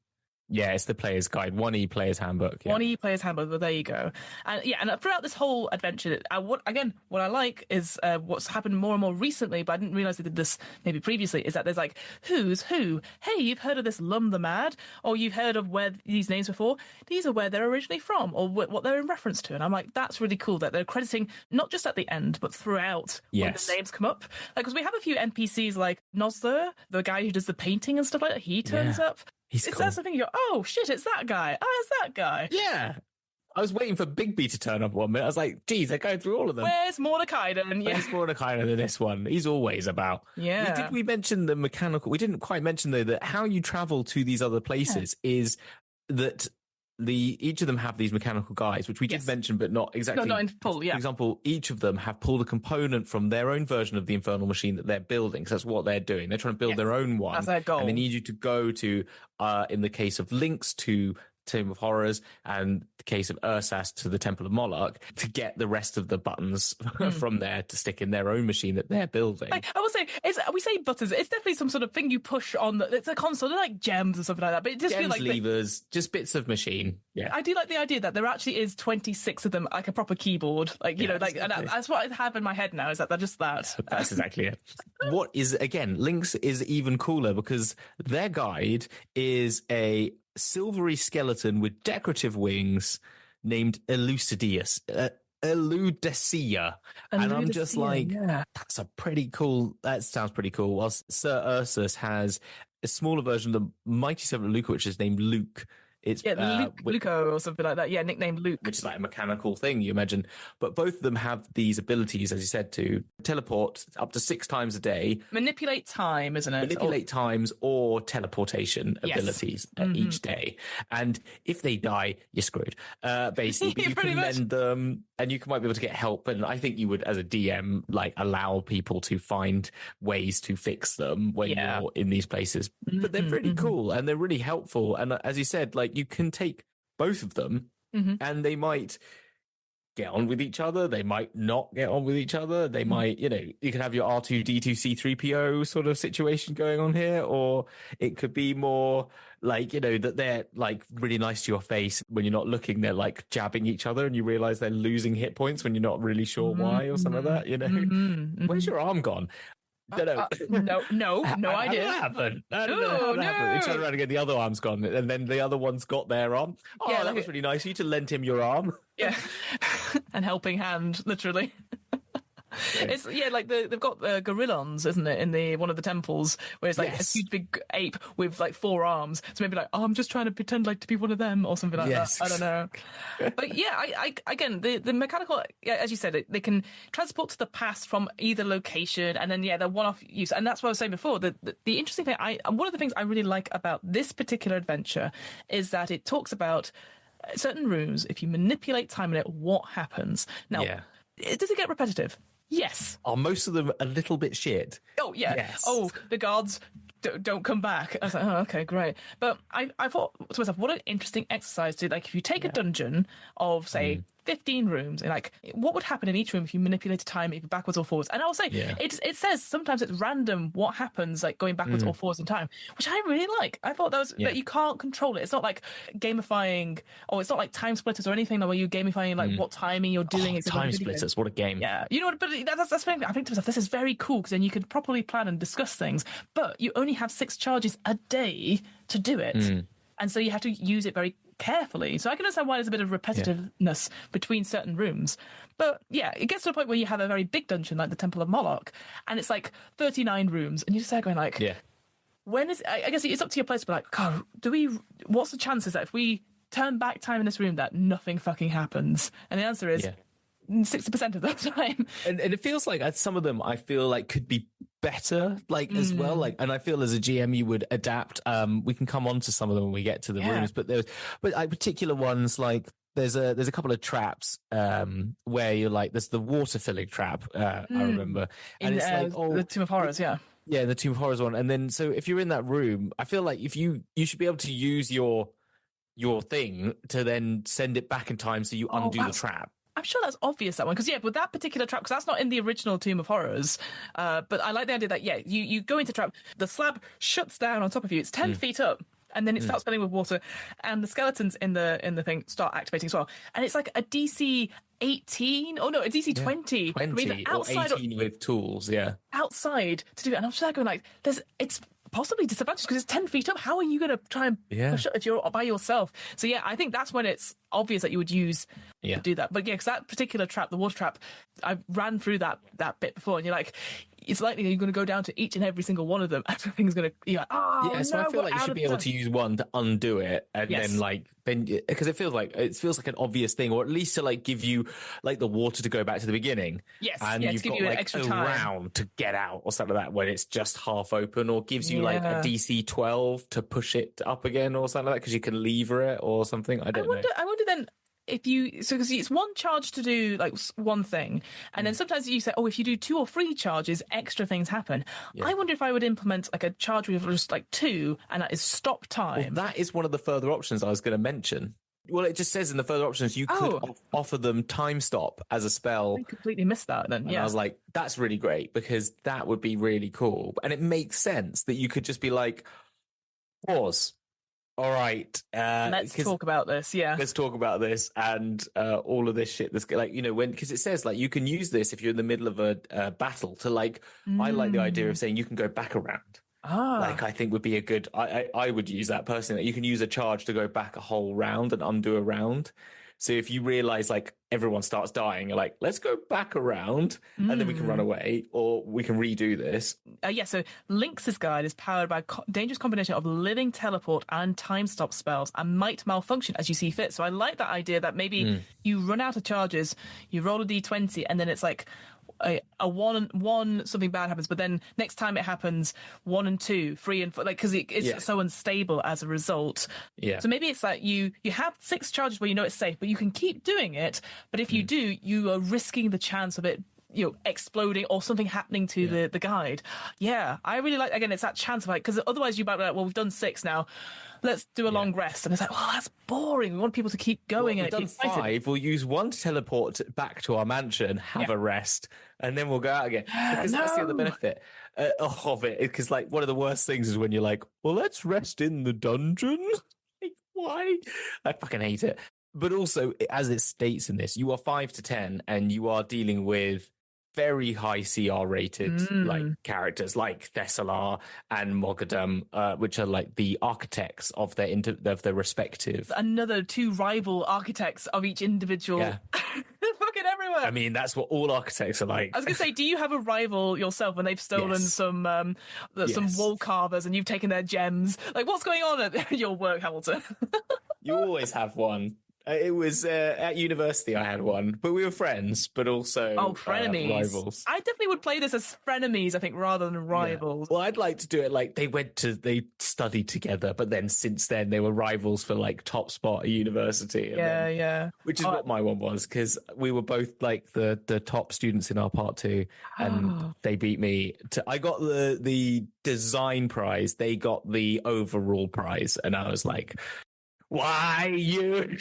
A: Yeah, it's the Player's Guide, 1E Player's Handbook. Yeah.
B: 1E Player's Handbook, well, there you go. And throughout this whole adventure, what I like is what's happened more and more recently, but I didn't realise they did this maybe previously, is that there's like, who's who? Hey, you've heard of this Lum the Mad? Or you've heard of where these names before? These are where they're originally from, or what they're in reference to. And I'm like, that's really cool that they're crediting not just at the end, but throughout when the names come up. Like, because we have a few NPCs like Nosler, the guy who does the painting and stuff like that, he turns up.
A: He's cool.
B: That's the thing. You go, oh shit, it's that guy. Oh, it's that guy.
A: Yeah. I was waiting for Bigby to turn up 1 minute. I was like, geez, they're going through all of them.
B: Where's Mordecai?
A: Where's Mordecai in this one? He's always about.
B: Yeah.
A: Did we mention the mechanical? We didn't quite mention, though, that how you travel to these other places is that each of them have these mechanical guides, which we did mention, but not exactly.
B: Not in full,
A: For example, each of them have pulled a component from their own version of the Infernal Machine that they're building. So that's what they're doing. They're trying to build their own one.
B: That's their goal.
A: And they need you to go to, in the case of Lynx, to Tomb of Horrors, and the case of Ursas to the Temple of Moloch, to get the rest of the buttons from there to stick in their own machine that they're building.
B: I will say, we say buttons, it's definitely some sort of thing you push on. It's a console, they're like gems or something like that. But it just feels like
A: levers, just bits of machine. Yeah,
B: I do like the idea that there actually is 26 of them, like a proper keyboard. Like exactly. And that's what I have in my head now. Is that they're just that.
A: That's exactly it. What is, again, Lynx is even cooler because their guide is a silvery skeleton with decorative wings named Elucidius. Eludecia. And I'm just like, that's a pretty cool, that sounds pretty cool. Whilst Sir Ursus has a smaller version of the Mighty Servant of Luca, which is named Luke It's
B: Luco or something like that. Yeah, nicknamed Luke.
A: which is like a mechanical thing, you imagine. But both of them have these abilities, as you said, to teleport up to 6 times a day.
B: Manipulate time, isn't it?
A: Manipulate times or teleportation abilities each day. And if they die, you're screwed. Basically, but you can lend them and you might be able to get help. And I think you would, as a DM, like allow people to find ways to fix them when you're in these places. But they're pretty cool and they're really helpful. And as you said, like you can take both of them and they might get on with each other. They might not get on with each other. They might, you can have your R2D2 C3PO sort of situation going on here, or it could be more like, that they're like really nice to your face when you're not looking. They're like jabbing each other and you realize they're losing hit points when you're not really sure why or something like that, Where's your arm gone? Don't know.
B: No idea.
A: How did that happen? I don't know how that happened. You turn around again, the other arm's gone, and then the other one's got their arm. Oh, yeah, that was really nice of you to lend him your arm.
B: Yeah, and helping hand, literally. It's like they've got gorillons, isn't it, in one of the temples, where it's like a huge big ape with like 4 arms. So maybe like, I'm just trying to pretend like to be one of them or something like that. I don't know. But yeah, I again the mechanical, as you said, they can transport to the past from either location, and then they're one-off use. And that's what I was saying before. The interesting thing, one of the things I really like about this particular adventure is that it talks about certain rooms. If you manipulate time in it, what happens? Now, does it get repetitive? Yes.
A: Are most of them a little bit shit?
B: Oh, yeah.
A: Yes.
B: Oh, the guards don't come back. I was like, oh, okay, great. But I thought to myself, what an interesting exercise to, like, if you take a dungeon of, say, 15 rooms, and like, what would happen in each room if you manipulated time either backwards or forwards? And I'll say, it says sometimes it's random what happens, like going backwards or forwards in time, which I really like. I thought that was that you can't control it. It's not like gamifying, or it's not like time splitters or anything where you're gamifying like what timing you're doing. It's
A: time splitters, what a game.
B: Yeah, you know what? But that's the thing. I think to myself, this is very cool because then you can properly plan and discuss things. But you only have 6 charges a day to do it, and so you have to use it very carefully. So I can understand why there's a bit of repetitiveness between certain rooms. But yeah, it gets to a point where you have a very big dungeon like the Temple of Moloch, and it's like 39 rooms, and you just start going like, when is? I guess it's up to your place to be like, God, what's the chances that if we turn back time in this room that nothing fucking happens? And the answer is 60% of the time.
A: And it feels like some of them I feel like could be better, like as well, like, and I feel as a GM you would adapt. We can come on to some of them when we get to the rooms, but particular ones, like there's a couple of traps where you're like, there's the water filling trap, I remember, and it's like
B: the Tomb of Horrors,
A: the Tomb of Horrors one. And then so if you're in that room, I feel like if you should be able to use your thing to then send it back in time so you undo the trap.
B: I'm sure that's obvious, that one, because with that particular trap, because that's not in the original Tomb of Horrors, but I like the idea that you go into trap, the slab shuts down on top of you, it's 10 feet up, and then it starts filling with water, and the skeletons in the thing start activating as well, and it's like a DC 18, a DC 20,
A: 20 or 18 with tools,
B: outside to do it, and I'm just like going like, it's possibly disadvantage because it's 10 feet up. How are you going to try and push it if you're by yourself? So I think that's when it's obvious that you would use to do that. But because that particular trap, the water trap, I ran through that bit before, and you're like, it's likely you're going to go down to each and every single one of them. Everything's going to, you're like,
A: so I feel like you should be able to use one to undo it, and then because it feels like an obvious thing, or at least to like give you like the water to go back to the beginning.
B: Yes,
A: and you've got like
B: extra
A: a
B: time.
A: round to get out or something like that when it's just half open, or gives you like a DC 12 to push it up again or something like that because you can lever it or something. I wonder
B: then. Because it's one charge to do like one thing, and then sometimes you say, if you do 2 or 3 charges, extra things happen. I wonder if I would implement like a charge with just like 2, and that is stop time.
A: Well, that is one of the further options I was going to mention. Well, it just says in the further options you could offer them time stop as a spell.
B: I completely missed that then.
A: And I was like, that's really great, because that would be really cool, and it makes sense that you could just be like, pause. All right,
B: let's talk about this.
A: Let's talk about this and all of this shit. That's like, because it says like you can use this if you're in the middle of a battle to like. I like the idea of saying you can go back around. Like I think would be a good. I would use that personally. You can use a charge to go back a whole round and undo a round. So if you realize like everyone starts dying, you're like, let's go back around and then we can run away, or we can redo this.
B: So Lynx's guide is powered by a dangerous combination of living teleport and time stop spells and might malfunction as you see fit. So I like that idea that maybe you run out of charges, you roll a d20, and then it's like a one something bad happens, but then next time it happens 1 and 2, 3 and 4, like because it's so unstable as a result.
A: Yeah.
B: So maybe it's like you have 6 charges where you know it's safe, but you can keep doing it. But if you do, you are risking the chance of it, exploding or something happening to the guide. Yeah, I really like, again, it's that chance of like, because otherwise you might be like, well, we've done 6 now, let's do a long rest. And it's like, well, that's boring. We want people to keep going.
A: We've done 5. We'll use 1 to teleport back to our mansion, have a rest, and then we'll go out again. Because that's the other benefit of it. Because like one of the worst things is when you're like, well, let's rest in the dungeon. Like, why? I fucking hate it. But also, as it states in this, you are 5 to 10, and you are dealing with very high CR rated like characters like Thessalar and Mogadam, which are like the architects of their respective.
B: Another 2 rival architects of each individual.
A: Yeah.
B: They're fucking everywhere.
A: I mean, that's what all architects are like.
B: I was gonna say, do you have a rival yourself when they've stolen some wall carvers and you've taken their gems? Like, what's going on at your work, Hamilton?
A: You always have one. It was at university I had one, but we were friends, but also
B: frenemies.
A: Rivals.
B: I definitely would play this as frenemies, I think, rather than rivals.
A: Yeah. Well, I'd like to do it like they studied together, but then since then they were rivals for like top spot at university. Which is what my one was, because we were both like the top students in our part 2, and they beat me. I got the design prize, they got the overall prize, and I was like, why you?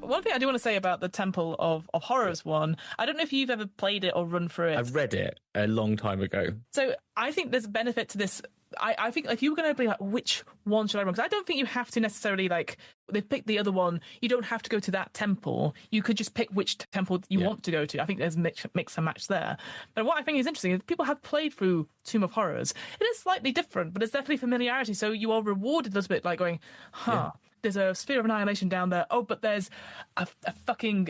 B: One thing I do want to say about the Temple of Horrors one, I don't know if you've ever played it or run through it.
A: I've read it a long time ago.
B: So I think there's a benefit to this. I think if you were going to be like, which one should I run? Because I don't think you have to necessarily, like, they've picked the other one. You don't have to go to that temple. You could just pick which temple you want to go to. I think there's mix and match there. But what I think is interesting is people have played through Tomb of Horrors. It is slightly different, but it's definitely familiarity. So you are rewarded a little bit, like going, there's a sphere of annihilation down there. Oh, but there's a fucking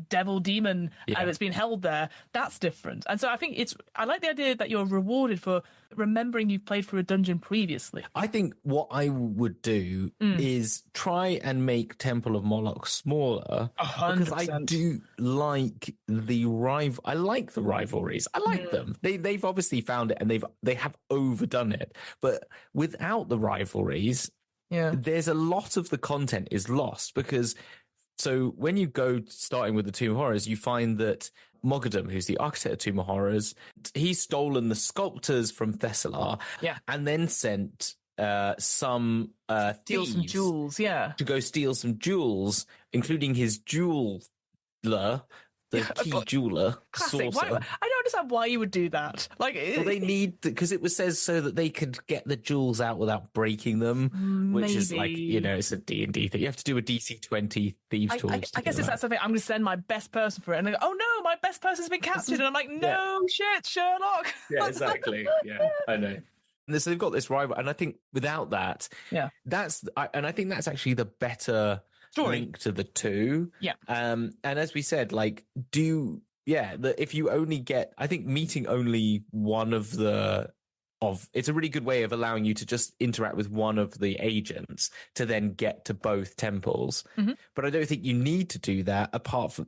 B: devil demon that's been held there. That's different. And so I think I like the idea that you're rewarded for remembering you've played through a dungeon previously.
A: I think what I would do is try and make Temple of Moloch smaller,
B: 100%.
A: because I do like the I like the rivalries. I like them. They've obviously found it, and they have overdone it. But without the rivalries, there's a lot of the content is lost, because so when you go starting with the Tomb of Horrors, you find that Mogadam, who's the architect of Tomb of Horrors, he's stolen the sculptors from Thessalar and then sent some thieves
B: some jewels,
A: to go steal some jewels, including his jeweler, the key jeweler,
B: Classic.
A: Sorcerer.
B: I don't understand why you would do that. Like,
A: well, they need, because it was says so that they could get the jewels out without breaking them, which is like, it's a D&D thing. You have to do a DC 20 thieves tools.
B: I guess it's that something. I'm going to send my best person for it, and they go, "Oh no, my best person's been captured," and I'm like, "No shit, Sherlock."
A: Yeah, exactly. Yeah, I know. And so they've got this rival, and I think without that, I think that's actually the better link to the two.
B: Yeah.
A: And as we said, like, if you only get, I think meeting only one of it's a really good way of allowing you to just interact with one of the agents to then get to both temples. Mm-hmm. But I don't think you need to do that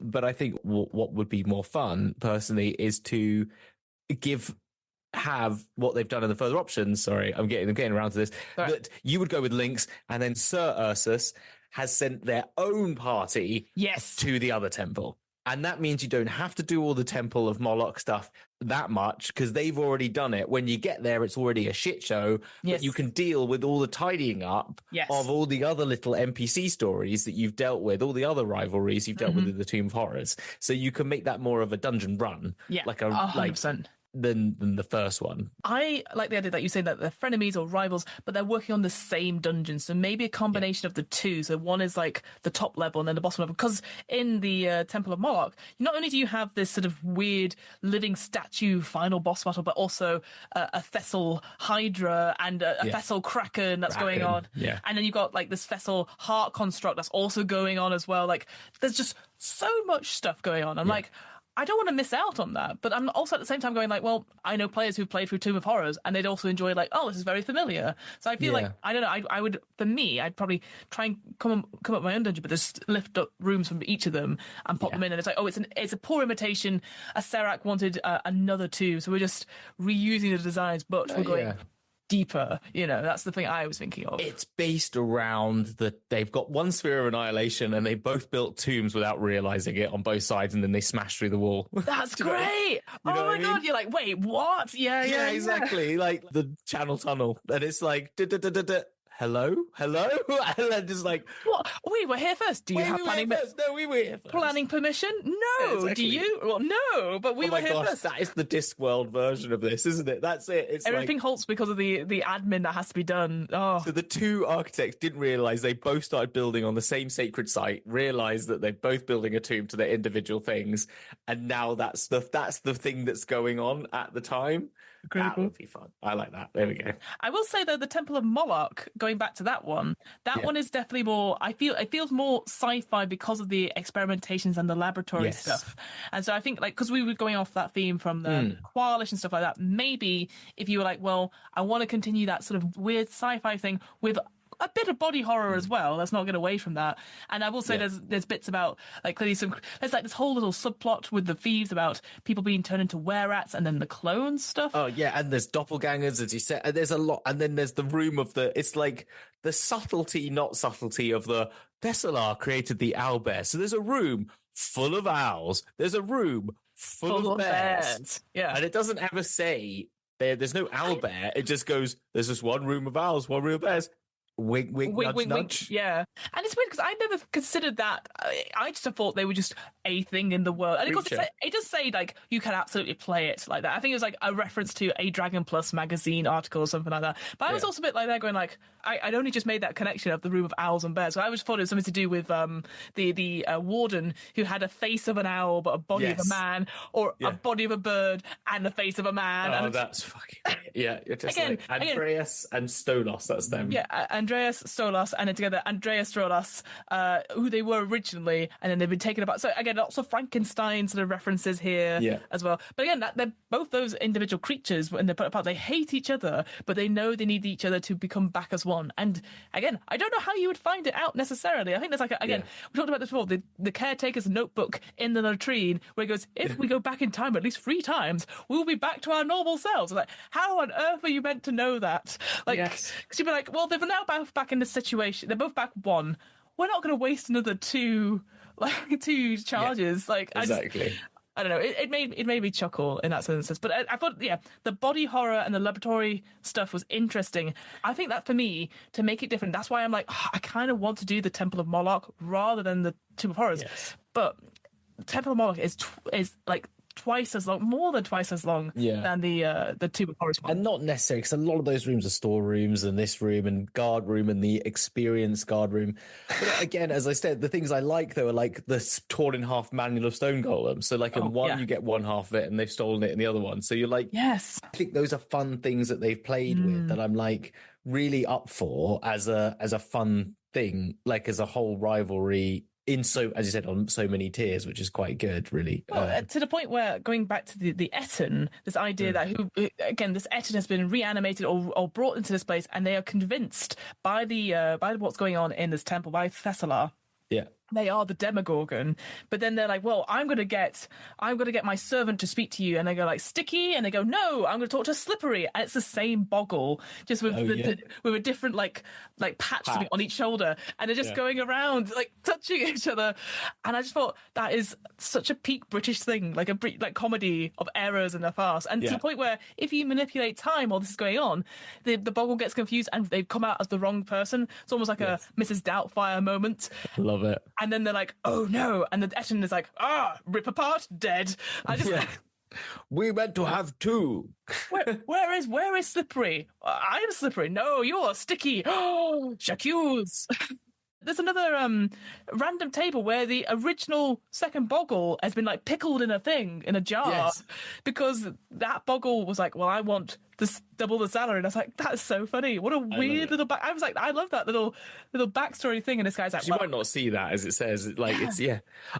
A: but I think what would be more fun personally is to have what they've done in the further options. Sorry, I'm getting around to this. Right. But you would go with Lynx, and then Sir Ursus has sent their own party to the other temple. And that means you don't have to do all the Temple of Moloch stuff that much, because they've already done it. When you get there, it's already a shit show. But you can deal with all the tidying up of all the other little NPC stories that you've dealt with, all the other rivalries you've dealt with in the Tomb of Horrors. So you can make that more of a dungeon run.
B: Yeah,
A: like
B: 100%.
A: than the first one.
B: I like the idea that you say that they're frenemies or rivals, but they're working on the same dungeon. So maybe a combination of the two. So one is like the top level and then the bottom level. Because in the Temple of Moloch, not only do you have this sort of weird living statue final boss battle, but also a Thessal Hydra and a Thessal Kraken that's going on.
A: Yeah.
B: And then you've got like this Thessal Heart construct that's also going on as well. Like there's just so much stuff going on. I'm like, I don't want to miss out on that, but I'm also at the same time going like, well, I know players who've played through Tomb of Horrors and they'd also enjoy like, oh, this is very familiar. So I feel like, I don't know, I would, for me, I'd probably try and come up with my own dungeon, but just lift up rooms from each of them and pop them in. And it's like, oh, it's a poor imitation. A Serac wanted another two, so we're just reusing the designs, but we're going deeper. That's the thing I was thinking of.
A: It's based around they've got one sphere of annihilation and they both built tombs without realizing it on both sides, and then they smash through the wall.
B: That's great. Oh my God, you're like, wait, what? Yeah,
A: exactly. Like the channel tunnel, and it's like hello, and then just like,
B: what? We were here first. Do you have planning?
A: No, we were here first.
B: Planning permission? No. Exactly. Do you? Well, no. But we were here first.
A: That is the Discworld version of this, isn't it? That's it. It's
B: everything halts because of the admin that has to be done. Oh.
A: So the two architects didn't realize they both started building on the same sacred site. Realized that they're both building a tomb to their individual things, and now that's the thing that's going on at the time.
B: Incredible.
A: That would be fun. I like that. There we go.
B: I will say though, the Temple of Moloch, going back to that one is definitely more. It feels more sci-fi because of the experimentations and the laboratory stuff. And so I think because we were going off that theme from the Qualish and stuff like that. Maybe if you were like, well, I want to continue that sort of weird sci-fi thing with a bit of body horror as well. Let's not get away from that. And I will say there's bits about clearly there's this whole little subplot with the thieves about people being turned into were-rats and then the clone stuff.
A: Oh yeah, and there's doppelgangers, as you said, and there's a lot. And then there's the room of it's like the subtlety, not subtlety of the Thessalar created the owlbear. So there's a room full of owls. There's a room full of bears.
B: Yeah.
A: And it doesn't ever say there's no owlbear. It just goes, there's just one room of owls, one room of bears. Wink, nudge, nudge.
B: Yeah. And it's weird because I never considered that. I just thought they were just a thing in the world. And of course, it does say, you can absolutely play it like that. I think it was a reference to a Dragon Plus magazine article or something like that. But I was also a bit like that going I'd only just made that connection of the room of owls and bears. So I just thought it was something to do with the warden who had a face of an owl but a body of a man, or a body of a bird and the face of a man.
A: Oh, that's fucking great. Yeah. You're just Andreas and Stolos, that's them.
B: Yeah, Andreas Stolas, and then together Andreas Stolas, who they were originally, and then they've been taken apart. So again, lots of Frankenstein sort of references here as well. But again, they're both those individual creatures, when they're put apart, they hate each other, but they know they need each other to become back as one. And again, I don't know how you would find it out necessarily. I think there's we talked about this before, the caretaker's notebook in the latrine, where he goes, if we go back in time at least 3 times, we'll be back to our normal selves. How on earth are you meant to know that? Because you'd be like, well, they've now both back in this situation. They're both back 1. We're not going to waste another 2 charges.
A: Exactly.
B: I don't know. It made me chuckle in that sense. But I thought, the body horror and the laboratory stuff was interesting. I think that for me, to make it different, that's why I'm I kind of want to do the Temple of Moloch rather than the Tomb of Horrors.
A: Yes.
B: But Temple of Moloch is twice as long, more than twice as long than the Tomb of Horrors one.
A: And not necessarily, because a lot of those rooms are storerooms, and this room and guard room and the experience guard room. But again, as I said, the things I like though are the torn in half manual of stone golem. So in one you get one half of it, and they've stolen it in the other one. So you're
B: yes.
A: I think those are fun things that they've played with that I'm really up for as a fun thing, as a whole rivalry. As you said, on so many tiers, which is quite good, really.
B: Well, to the point where, going back to the Etten, this idea that this Etten has been reanimated or brought into this place, and they are convinced by what's going on in this temple, by Thessalar.
A: Yeah.
B: They are the Demogorgon, but then they're like, well, I'm going to get my servant to speak to you. And they go Sticky, and they go, no, I'm going to talk to Slippery. And it's the same Boggle, just with with a different patch on each shoulder. And they're just going around touching each other. And I just thought that is such a peak British thing, a comedy of errors and a farce. And to the point where if you manipulate time while this is going on, the Boggle gets confused and they've come out as the wrong person. It's almost like a Mrs. Doubtfire moment.
A: Love it.
B: And then they're like, oh no. And the Etten is rip apart, dead. I just,
A: We meant to have two.
B: Where is Slippery? I am Slippery. No, you're Sticky. Oh, j'accuse. There's another random table where the original second Boggle has been like pickled in a jar,
A: Yes.
B: because that Boggle was like, well, I want this double the salary, and I was like, that's so funny. What a weird little back. I was like, I love that little backstory thing, and this guy's like,
A: You might not see that as it says. Like it's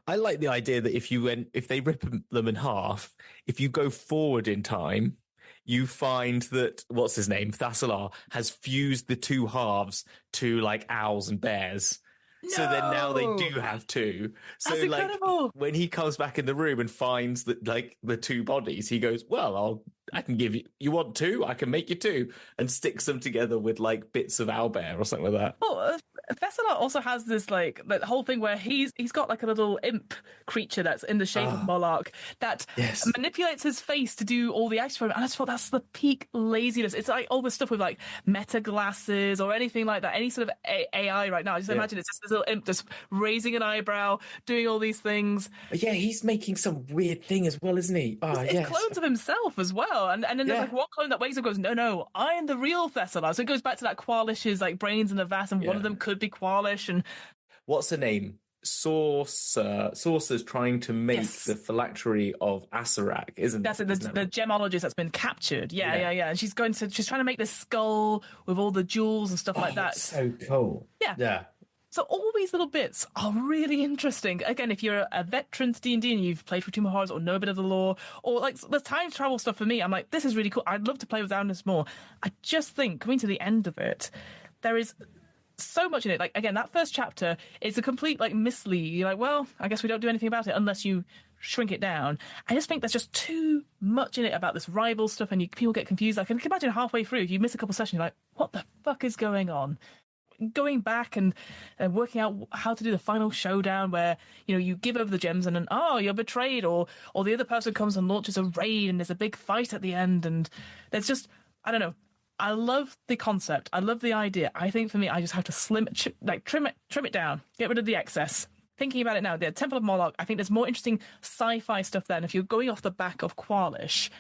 A: I like the idea that if they rip them in half, if you go forward in time, you find that what's his name, Thassalar, has fused the two halves to like owls and bears. So then now they do have two. So
B: That's
A: like
B: incredible.
A: when he comes back in the room and finds that like the two bodies, he goes, "Well, I can give you want two? I can make you two," and sticks them together with like bits of owlbear or something like that.
B: Oh, Thessalar also has this like that whole thing where he's got like a little imp creature that's in the shape of Moloch that manipulates his face to do all the action for him. And I just thought that's the peak laziness. It's like all this stuff with like meta glasses or anything like that, any sort of AI right now. I just imagine it's just this little imp just raising an eyebrow, doing all these things.
A: Yeah, he's making some weird thing as well, isn't he?
B: It's clones of himself as well. And then there's like one clone that wakes up and goes, no, I am the real Thessalar. So it goes back to that Qualish's like brains in the vat, and one of them could be Qualish. And
A: what's her name? Saucer's trying to make the phylactery of Asarak, isn't
B: that's
A: it?
B: The gemologist that's been captured. Yeah. And she's trying to make this skull with all the jewels and stuff like that.
A: That's so cool. Yeah.
B: So all these little bits are really interesting. Again, if you're a veteran to D&D and you've played for Tomb of Horrors or know a bit of the lore, or like the time travel stuff for me, I'm like, this is really cool. I'd love to play with this more. I just think coming to the end of it, there is so much in it. Like, again, that first chapter is a complete like mislead. You're like, well, I guess we don't do anything about it unless you shrink it down. I just think there's just too much in it about this rival stuff, and people get confused. Like, I can imagine halfway through, if you miss a couple sessions, you're like, what the fuck is going on? Going back and working out how to do the final showdown where, you give over the gems and then, you're betrayed, or the other person comes and launches a raid and there's a big fight at the end, and there's just, I don't know. I love the concept. I love the idea. I think for me, I just have to trim it down, get rid of the excess. Thinking about it now, the Temple of Moloch, I think there's more interesting sci-fi stuff there. And if you're going off the back of Qualish,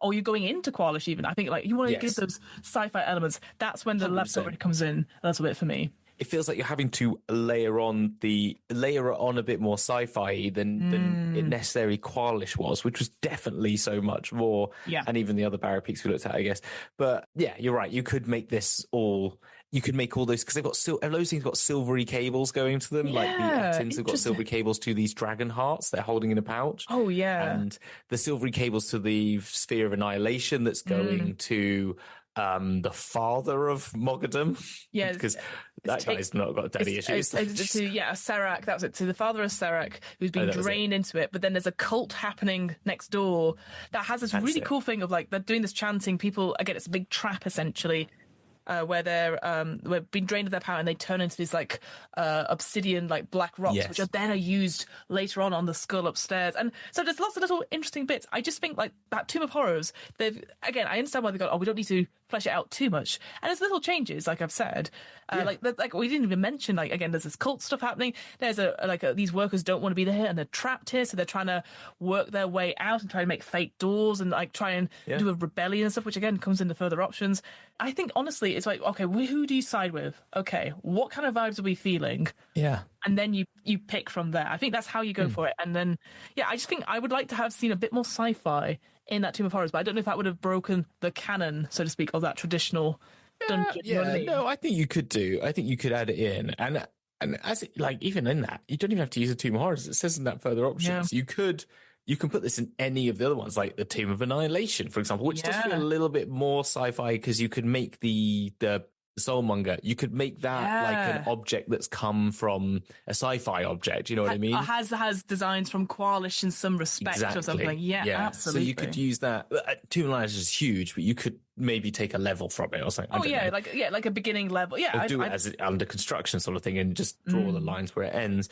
B: or you're going into Qualish even, I think like you want to give those sci-fi elements. That's when the leftover comes in a little bit for me.
A: It feels like you're having to layer on a bit more sci-fi than it necessarily Qualish was, which was definitely so much more. Yeah. And even the other Barrow Peaks we looked at, I guess. But yeah, you're right. You could make this all. You could make all those because they've got those things got silvery cables going to them, like the Attins have got silvery cables to these dragon hearts they're holding in a pouch.
B: Oh yeah,
A: and the silvery cables to the Sphere of Annihilation that's going to the father of Mogadam. Yeah, because that guy's not got daddy issues.
B: Serac. That was it. To the father of Serac, who's been drained into it. But then there's a cult happening next door that has this really cool thing of like they're doing this chanting. People again, it's a big trap essentially. Where they're being drained of their power and they turn into these like obsidian like black rocks, which are then used later on the skull upstairs. And so there's lots of little interesting bits. I just think like that Tomb of Horrors, I understand why they got, we don't need to flesh it out too much. And there's little changes, like I've said. Like we didn't even mention, like, again, there's this cult stuff happening. There's these workers don't want to be there and they're trapped here. So they're trying to work their way out and try to make fake doors and like try and do a rebellion and stuff, which again comes into further options. I think honestly, it's like, okay, who do you side with? Okay, what kind of vibes are we feeling? Yeah. And then you pick from there. I think that's how you go for it. And then, I just think I would like to have seen a bit more sci-fi in that Tomb of Horrors, but I don't know if that would have broken the canon, so to speak, of that traditional dungeon.
A: No, I think you could do. I think you could add it in. And as it, like, even in that, you don't even have to use a Tomb of Horrors. It says in that further options. You can put this in any of the other ones, like the Tomb of Annihilation, for example, which does feel a little bit more sci-fi because you could make the Soulmonger. You could make that like an object that's come from a sci-fi object. You know what I mean?
B: Has designs from Qualish in some respect or something. Yeah, absolutely.
A: So you could use that. Tomb of Annihilation is huge, but you could maybe take a level from it or something.
B: Like a beginning level. Yeah,
A: or do it as under construction sort of thing and just draw the lines where it ends.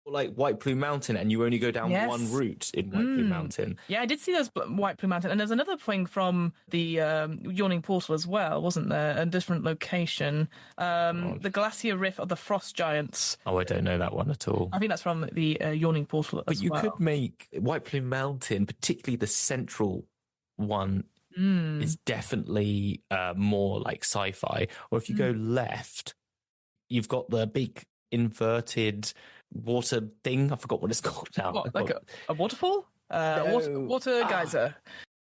A: like White Plume Mountain, and you only go down one route in White Plume Mountain.
B: Yeah, I did see those White Plume Mountain, and there's another thing from the Yawning Portal as well, wasn't there? A different location. The Glacier Rift of the Frost Giants.
A: Oh, I don't know that one at all.
B: I think that's from the Yawning Portal as well.
A: But you could make White Plume Mountain, particularly the central one, is definitely more like sci-fi. Or if you go left, you've got the big inverted water thing. I forgot what it's called now.
B: What, like a waterfall? Water geyser.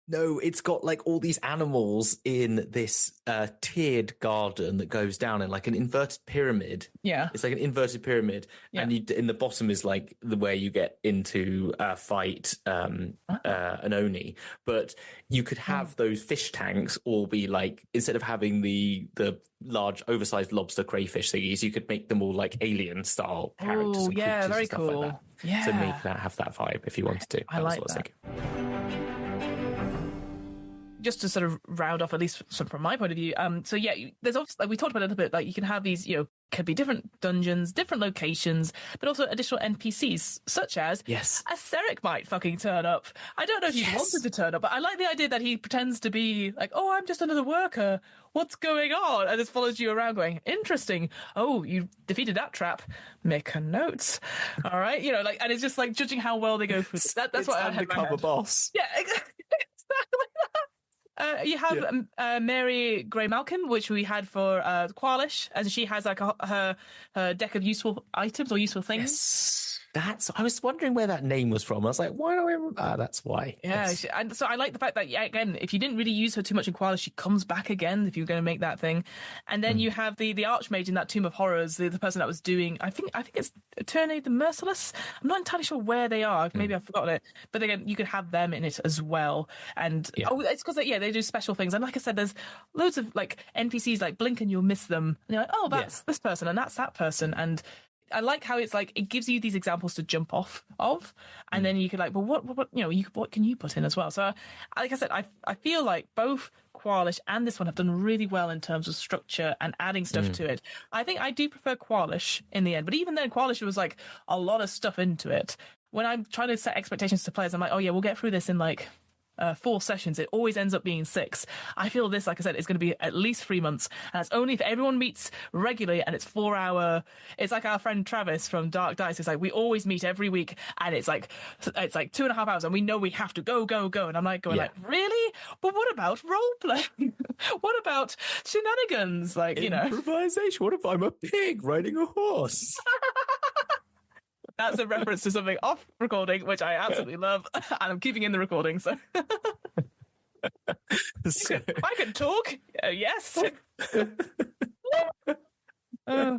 A: No, it's got like all these animals in this tiered garden that goes down in like an inverted pyramid.
B: Yeah.
A: It's like an inverted pyramid.
B: Yeah.
A: And in the bottom is like the where you get into fight an Oni. But you could have those fish tanks all be like, instead of having the large oversized lobster crayfish thingies, you could make them all like alien style characters.
B: Oh,
A: and
B: yeah, very
A: and stuff
B: cool.
A: like that.
B: Yeah.
A: So make that have that vibe if you wanted to.
B: I like that. Just to sort of round off, at least from my point of view, so yeah, there's obviously, like we talked about it a little bit, like you can have these, could be different dungeons, different locations, but also additional NPCs, such as a Seric might fucking turn up. I don't know if he wanted to turn up, but I like the idea that he pretends to be like, oh, I'm just another worker. What's going on? And just follows you around going, interesting. Oh, you defeated that trap. Make a note. All right. And it's just like judging how well they go through that. That's what I had in my head.
A: Boss.
B: Yeah, exactly that. You have Mary Grey Malkin, which we had for Qualish, and she has like her deck of useful items or useful things.
A: I was wondering where that name was from. I was like, why do I remember? That's why.
B: Yeah, and so I like the fact that, again, if you didn't really use her too much in Qualish, she comes back again if you're going to make that thing. And then you have the Archmage in that Tomb of Horrors, the person that was doing, I think it's Eternate the Merciless. I'm not entirely sure where they are. Maybe I've forgotten it. But again, you could have them in it as well. And it's because they do special things. And like I said, there's loads of like NPCs like blink and you'll miss them. And you're like, oh, that's this person and that's that person. And I like how it's like it gives you these examples to jump off of, and then you could like, well, what can you put in as well? So, like I said, I feel like both Qualish and this one have done really well in terms of structure and adding stuff to it. I think I do prefer Qualish in the end, but even then, Qualish was like a lot of stuff into it. When I'm trying to set expectations to players, I'm like, oh yeah, we'll get through this in like 4 sessions. It always ends up being 6. I feel this, like I said, is going to be at least 3 months, and it's only if everyone meets regularly, and it's 4 hour. It's like our friend Travis from Dark Dice. It's like we always meet every week, and it's like 2.5 hours, and we know we have to go, and I'm like going like, really? But what about role playing? What about shenanigans? Like
A: improvisation. What if I'm a pig riding a horse?
B: That's a reference to something off recording, which I absolutely love, and I'm keeping in the recording. So, I can talk. Yes. Is there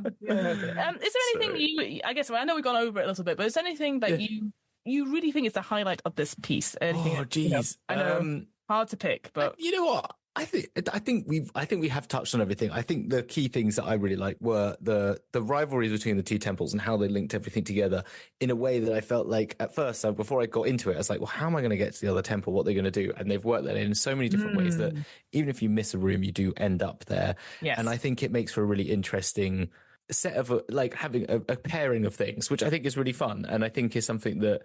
B: anything you? I guess I know we've gone over it a little bit, but is there anything that you really think is the highlight of this piece? Anything?
A: Oh, geez.
B: I know, hard to pick, but
A: you know what? I think we have touched on everything. I think the key things that I really liked were the rivalries between the two temples and how they linked everything together in a way that I felt like at first, before I got into it, I was like, well, how am I going to get to the other temple? What they're going to do? And they've worked that in so many different ways that even if you miss a room, you do end up there.
B: Yes.
A: And I think it makes for a really interesting set of like having a pairing of things, which I think is really fun. And I think is something that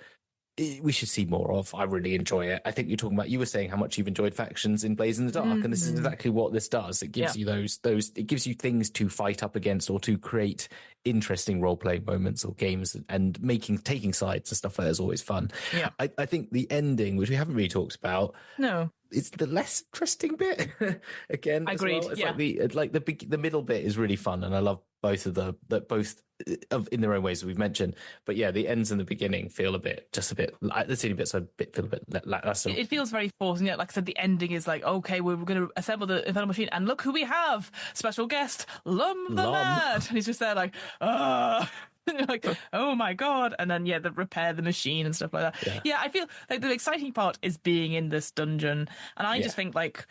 A: we should see more of. I really enjoy it. I think you were saying how much you've enjoyed factions in Blaze in the Dark, and this is exactly what this does. It gives you those it gives you things to fight up against or to create interesting role-playing moments or games, and taking sides and stuff like that is always fun.
B: Yeah.
A: I think the ending, which we haven't really talked about, it's the less interesting bit. Again,
B: agreed.
A: Well. It's like the middle bit is really fun, and I love both of both in their own ways that we've mentioned. But yeah, the ends and the beginning feel a bit the teeny bits feel a bit lackluster.
B: It feels very forced, and yet, like I said, the ending is like, okay, we're going to assemble the Infernal Machine, and look who we have, special guest Lum the Mad, and he's just there like, like, oh my god, and then the repair the machine and stuff like that. Yeah, I feel like the exciting part is being in this dungeon, and I just think like,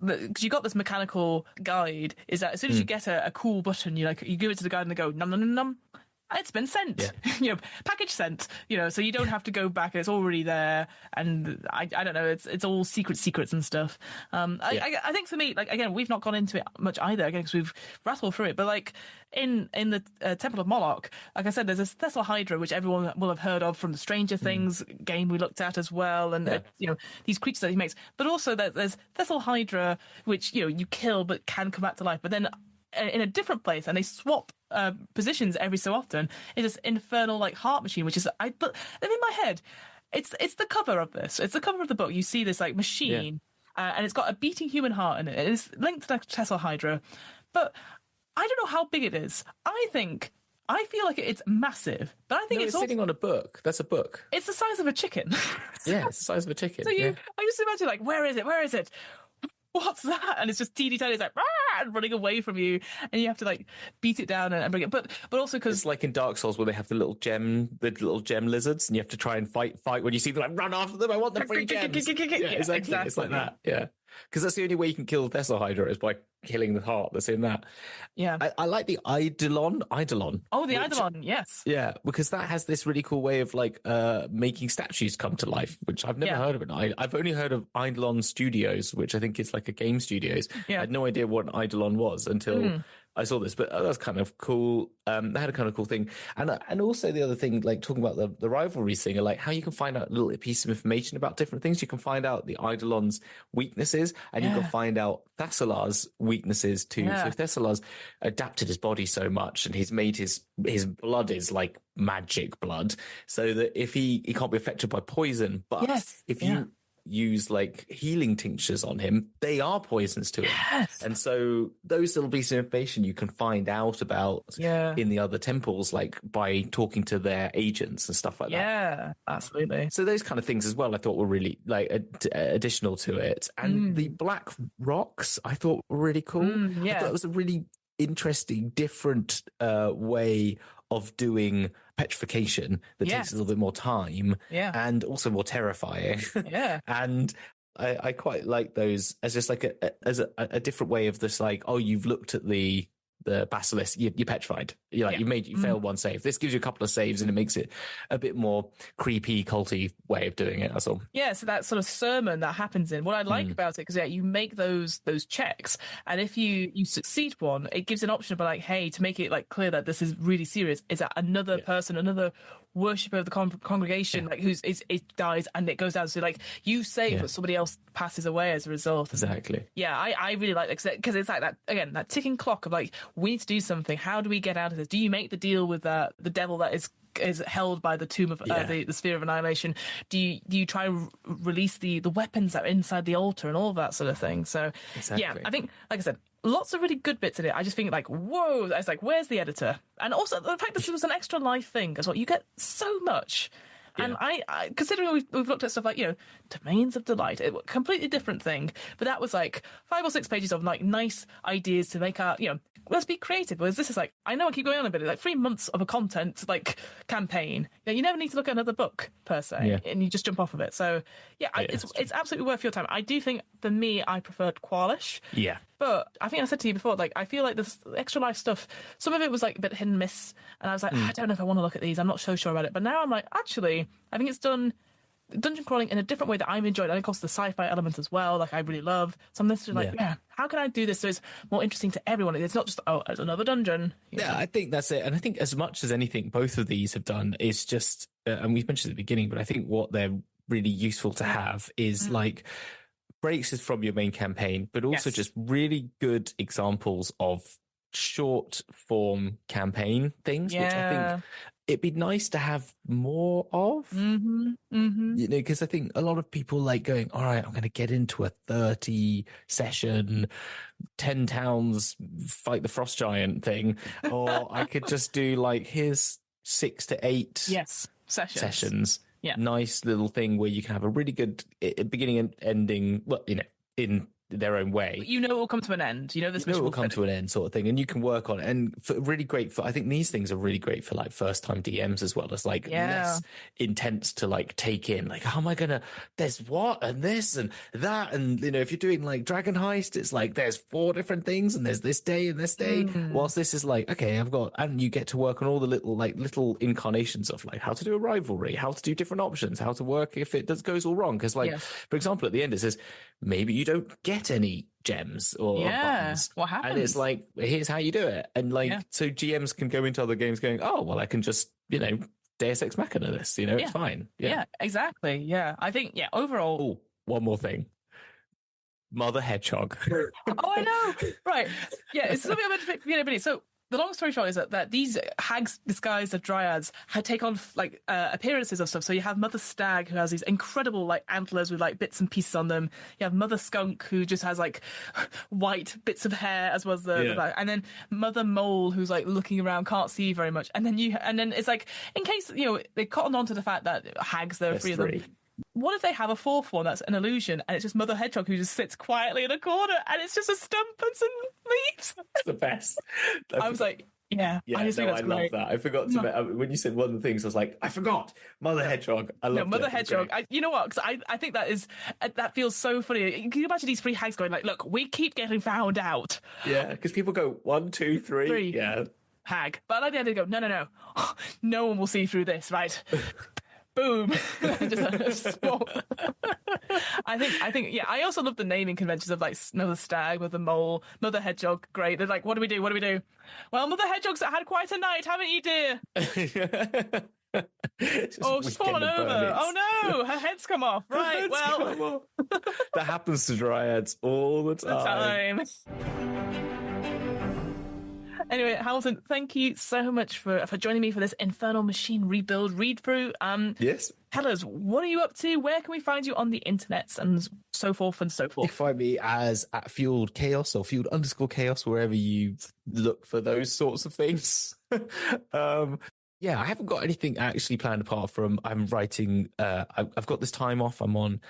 B: because you got this mechanical guide, is that as soon as you get a cool button, you give it to the guide and they go num num num num, it's been sent,
A: Yeah.
B: package sent, so you don't have to go back. It's already there. And I don't know, it's all secrets and stuff. I think for me, like, again, we've not gone into it much either, again, because we've rattled through it. But like in the Temple of Moloch, like I said, there's this Thessal Hydra, which everyone will have heard of from the Stranger Things game we looked at as well. And, these creatures that he makes. But also there's Thessal Hydra, which, you kill but can come back to life. But then in a different place, and they swap positions every so often, is this infernal like heart machine, which is but in my head, it's the cover of this. It's the cover of the book. You see this like machine, and it's got a beating human heart in it. It's linked to the Thessal Hydra, but I don't know how big it is. I feel like it's massive, but I think
A: it's sitting on a book. That's a book.
B: It's the size of a chicken.
A: Yeah, it's the size of a chicken.
B: So I just imagine like, where is it? Where is it? What's that? And it's just teeny tiny. It's like and running away from you, and you have to like beat it down and bring it. But also because
A: it's like in Dark Souls where they have the little gem lizards, and you have to try and fight when you see them. Like, run after them! I want the free gems. Exactly. It's like that. Yeah, because that's the only way you can kill the Thessal Hydra is by killing the heart that's in that.
B: Yeah,
A: I like the Eidolon.
B: Oh, the Eidolon, yes.
A: Yeah, because that has this really cool way of like making statues come to life, which I've never heard of it. I've only heard of Eidolon Studios, which I think is like a game studios. I had no idea what an Eidolon was until I saw this, but that was kind of cool. They had a kind of cool thing. And also the other thing, like talking about the rivalry thing, like how you can find out a little piece of information about different things. You can find out the Eidolon's weaknesses, and you can find out Thessalar's weaknesses too. So Thessalar's adapted his body so much, and he's made his blood is like magic blood, so that if he can't be affected by poison, but if you use like healing tinctures on him, they are poisons to him. And so those little pieces of information you can find out about in the other temples, like by talking to their agents and stuff like that.
B: Yeah, absolutely.
A: So those kind of things as well, I thought were really like additional to it. And the black rocks I thought were really cool. I thought it was a really interesting, different way of doing petrification that takes a little bit more time and also more terrifying. And I quite like those as just like a different way of this, like, oh, you've looked at the basilisk, you're petrified. You're like, you failed one save. This gives you a couple of saves and it makes it a bit more creepy, culty way of doing it. That's all. Yeah,
B: so that sort of sermon that happens in what I like about it, because you make those checks, and if you succeed one, it gives an option of like, hey, to make it like clear that this is really serious, is that another person, another worshipper of the congregation, like it dies, and it goes down. So like you save, but somebody else passes away as a result.
A: Exactly.
B: Yeah, I really like that, because it's like that again, that ticking clock of like, we need to do something. How do we get out of this? Do you make the deal with the devil that is held by the tomb of the sphere of annihilation? Do you try and release the weapons that are inside the altar and all of that sort of thing? So I think, like I said, lots of really good bits in it. I just think like, whoa, it's like, where's the editor? And also the fact that this was an extra life thing as well. You get so much. And I considering we've looked at stuff like, Domains of Delight, a completely different thing, but that was like 5 or 6 pages of like nice ideas to make our, let's be creative. Whereas this is like, I know I keep going on a bit, like 3 months of a content like campaign. You never need to look at another book per se, and you just jump off of it. So it's absolutely worth your time. I do think for me, I preferred Qualish.
A: Yeah.
B: But I think I said to you before, like, I feel like this extra life stuff, some of it was like a bit hit and miss. And I was like, I don't know if I want to look at these. I'm not so sure about it. But now I'm like, actually, I think it's done dungeon crawling in a different way that I'm enjoying. And of course, the sci-fi element as well, like I really love. So I'm just like, how can I do this so it's more interesting to everyone? It's not just, it's another dungeon.
A: Yeah, I think that's it. And I think as much as anything, both of these have done is just, and we've mentioned at the beginning, but I think what they're really useful to have is like breaks from your main campaign, but also just really good examples of short form campaign things, which I think it'd be nice to have more of. Because I think a lot of people like going, all right, I'm going to get into a 30 session 10 towns fight the frost giant thing, or I could just do like, here's 6 to 8 sessions. Nice little thing where you can have a really good beginning and ending, well, in their own way.
B: But it will come to an end. This mission
A: will come to an end, sort of thing, and you can work on it. And really great for, I think these things are really great for like first time DMs as well as like less intense to like take in. Like, how am I gonna? There's what and this and that, and if you're doing like Dragon Heist, it's like there's 4 different things, and there's this day and this day. Whilst this is like, okay, and you get to work on all the little incarnations of like how to do a rivalry, how to do different options, how to work if it goes all wrong. Because for example, at the end it says maybe you don't get any gems or buttons.
B: What happens?
A: And it's like, here's how you do it. And so GMs can go into other games going, oh, well, I can just, Deus Ex Machina this, it's fine.
B: Yeah, exactly. Yeah. I think, overall.
A: Oh, one more thing. Mother Hedgehog.
B: Oh, I know. Right. Yeah, it's something I'm meant to So the long story short is that these hags disguised as dryads take on like appearances of stuff. So you have Mother Stag, who has these incredible like antlers with like bits and pieces on them. You have Mother Skunk, who just has like white bits of hair, as well as the back. And then Mother Mole, who's like looking around, can't see very much. And then it's like, in case they cottoned on to the fact that hags, there are 3 of them. What if they have a 4th one that's an illusion, and it's just Mother Hedgehog who just sits quietly in a corner, and it's just a stump and some leaves?
A: It's the best.
B: I was like, I just think that's great.
A: Love that. I forgot to when you said one of the things, I was like, I forgot Mother Hedgehog. I love
B: Mother Hedgehog. You know what? Because I think that feels so funny. Can you imagine these 3 hags going like, look, we keep getting found out.
A: Yeah, because people go 1, 2, 3. Yeah,
B: hag. But at the end they go, no, no one will see through this, right? Boom. Just a spot. I think, I also love the naming conventions of like Mother Stag, Mother Mole, Mother Hedgehog. Great. They're like, what do we do? Well, Mother Hedgehog's had quite a night, haven't you, dear? She's fallen over. Oh no, her head's come off. Right, well.
A: That happens to dryads all the time.
B: Anyway, Hamilton, thank you so much for joining me for this Infernal Machine Rebuild read-through.
A: Yes.
B: Tell us, what are you up to? Where can we find you on the internet and so forth and so forth?
A: You can find me as at Fueled Chaos or Fueled_Chaos, wherever you look for those sorts of things. I haven't got anything actually planned apart from I'm writing. I've got this time off. I'm on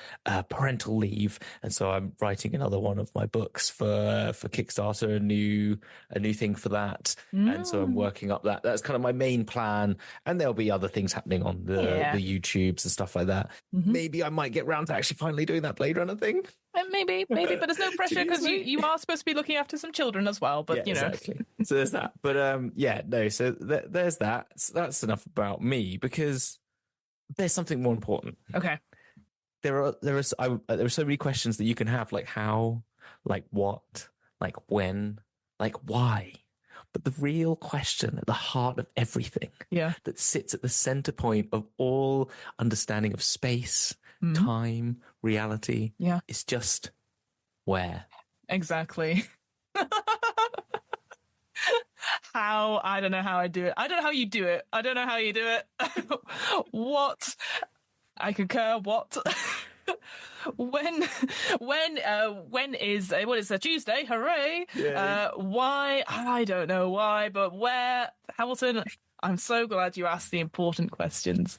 A: parental leave, and so I'm writing another one of my books for Kickstarter, a new thing for that. And so I'm working up that. That's kind of my main plan. And there'll be other things happening on the YouTubes and stuff like that. Maybe I might get round to actually finally doing that Blade Runner thing.
B: Maybe, but there's no pressure because you are supposed to be looking after some children as well. But
A: exactly. So there's that. But So there's that. So that's enough about me because there's something more important.
B: Okay.
A: There are so many questions that you can have, like how, like what, like when, like why. But the real question at the heart of everything, that sits at the center point of all understanding of space, time, reality, is just where.
B: Exactly. How? I don't know how I do it. I don't know how you do it. I don't know how you do it. What? I concur. What? When is what is a Tuesday? Hooray! Why? I don't know why, but where? Hamilton, I'm so glad you asked the important questions.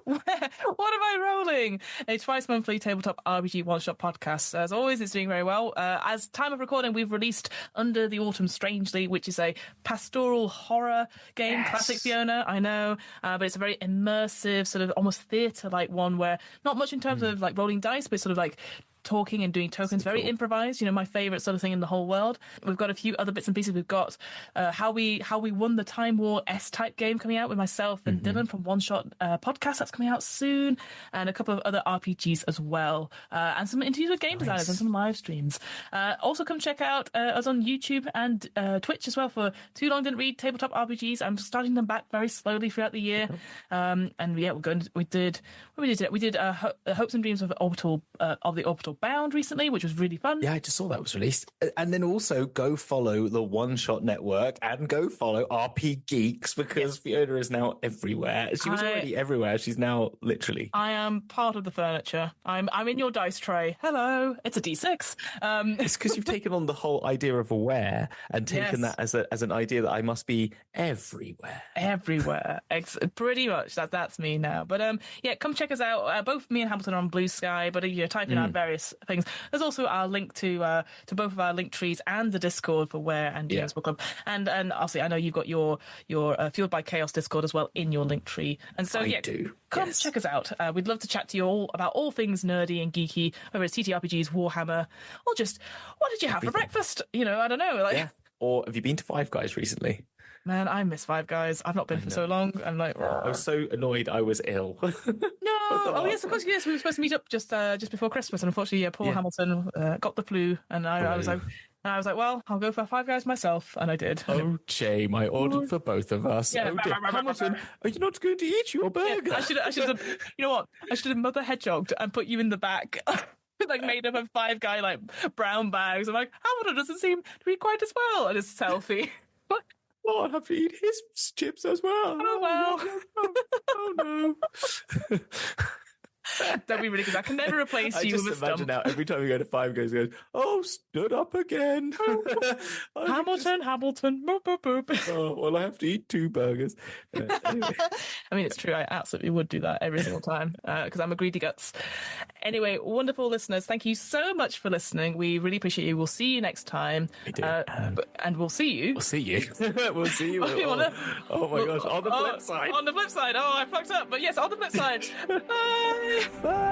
B: What am I rolling? A twice monthly tabletop RPG one-shot podcast. As always, it's doing very well. As time of recording, we've released Under the Autumn Strangely, which is a pastoral horror game. Yes. Classic Fiona, I know, but it's a very immersive, sort of almost theatre-like one where not much in terms of like rolling dice, but sort of like talking and doing tokens, very improvised, my favorite sort of thing in the whole world. We've got a few other bits and pieces. We've got how we won the Time War S-type game coming out with myself and Dylan from One Shot podcast. That's coming out soon, and a couple of other RPGs as well, and some interviews with game designers and some live streams. Also come check out us on YouTube and Twitch as well for Too Long Didn't Read tabletop RPGs. I'm starting them back very slowly throughout the year. We did Hopes and Dreams of the Orbital Bound recently, which was really fun.
A: Yeah, I just saw that was released. And then also go follow the One Shot Network and go follow RP Geeks because Fiona is now everywhere. She was already everywhere. She's now literally.
B: I am part of the furniture. I'm in your dice tray. Hello, it's a D6.
A: It's because you've taken on the whole idea of aware and taken that as an idea that I must be everywhere.
B: Everywhere. Pretty much. That's me now. But come check us out. Both me and Hamilton are on Blue Sky, but type in our various various things. There's also our link to both of our link trees and the Discord for Where and Demons Book Club. And obviously, I know you've got your Fueled by Chaos Discord as well in your link tree. And so, come check us out. We'd love to chat to you all about all things nerdy and geeky, whether it's TTRPGs, Warhammer, or just what did you have for breakfast? I don't know.
A: Or have you been to Five Guys recently?
B: Man, I miss Five Guys. I've not been for so long. I'm like,
A: I was so annoyed I was ill.
B: No. Oh yes, of course. Yes, we were supposed to meet up just before Christmas, and unfortunately, Paul Hamilton got the flu, and I was like, well, I'll go for Five Guys myself, and I did.
A: Oh, shame! I ordered for both of us.
B: Yeah.
A: Hamilton, are you not going to eat your burger?
B: Yeah, I should have. You know what? I should have Mother Hedgehogged and put you in the back. Like made up of Five Guy like brown bags. I'm like, Hamilton doesn't seem to be quite as well. And it's a selfie.
A: Oh, I'd have to eat his chips as well.
B: Oh, well.
A: Oh, no.
B: That'd be really good. I can never replace you with a
A: stump. I just imagine now, every time we go to Five Guys, goes, oh, stood up again.
B: Hamilton. Boop, boop, boop.
A: Oh, well, I have to eat 2 burgers. Anyway.
B: I mean, it's true. I absolutely would do that every single time because I'm a greedy guts. Anyway, wonderful listeners, thank you so much for listening. We really appreciate you. We'll see you next time.
A: We do.
B: And we'll see you.
A: We'll see you. We'll see you. Oh my gosh. On the flip side.
B: On the flip side. Oh, I fucked up. But yes, on the flip side. Bye.
A: Bye.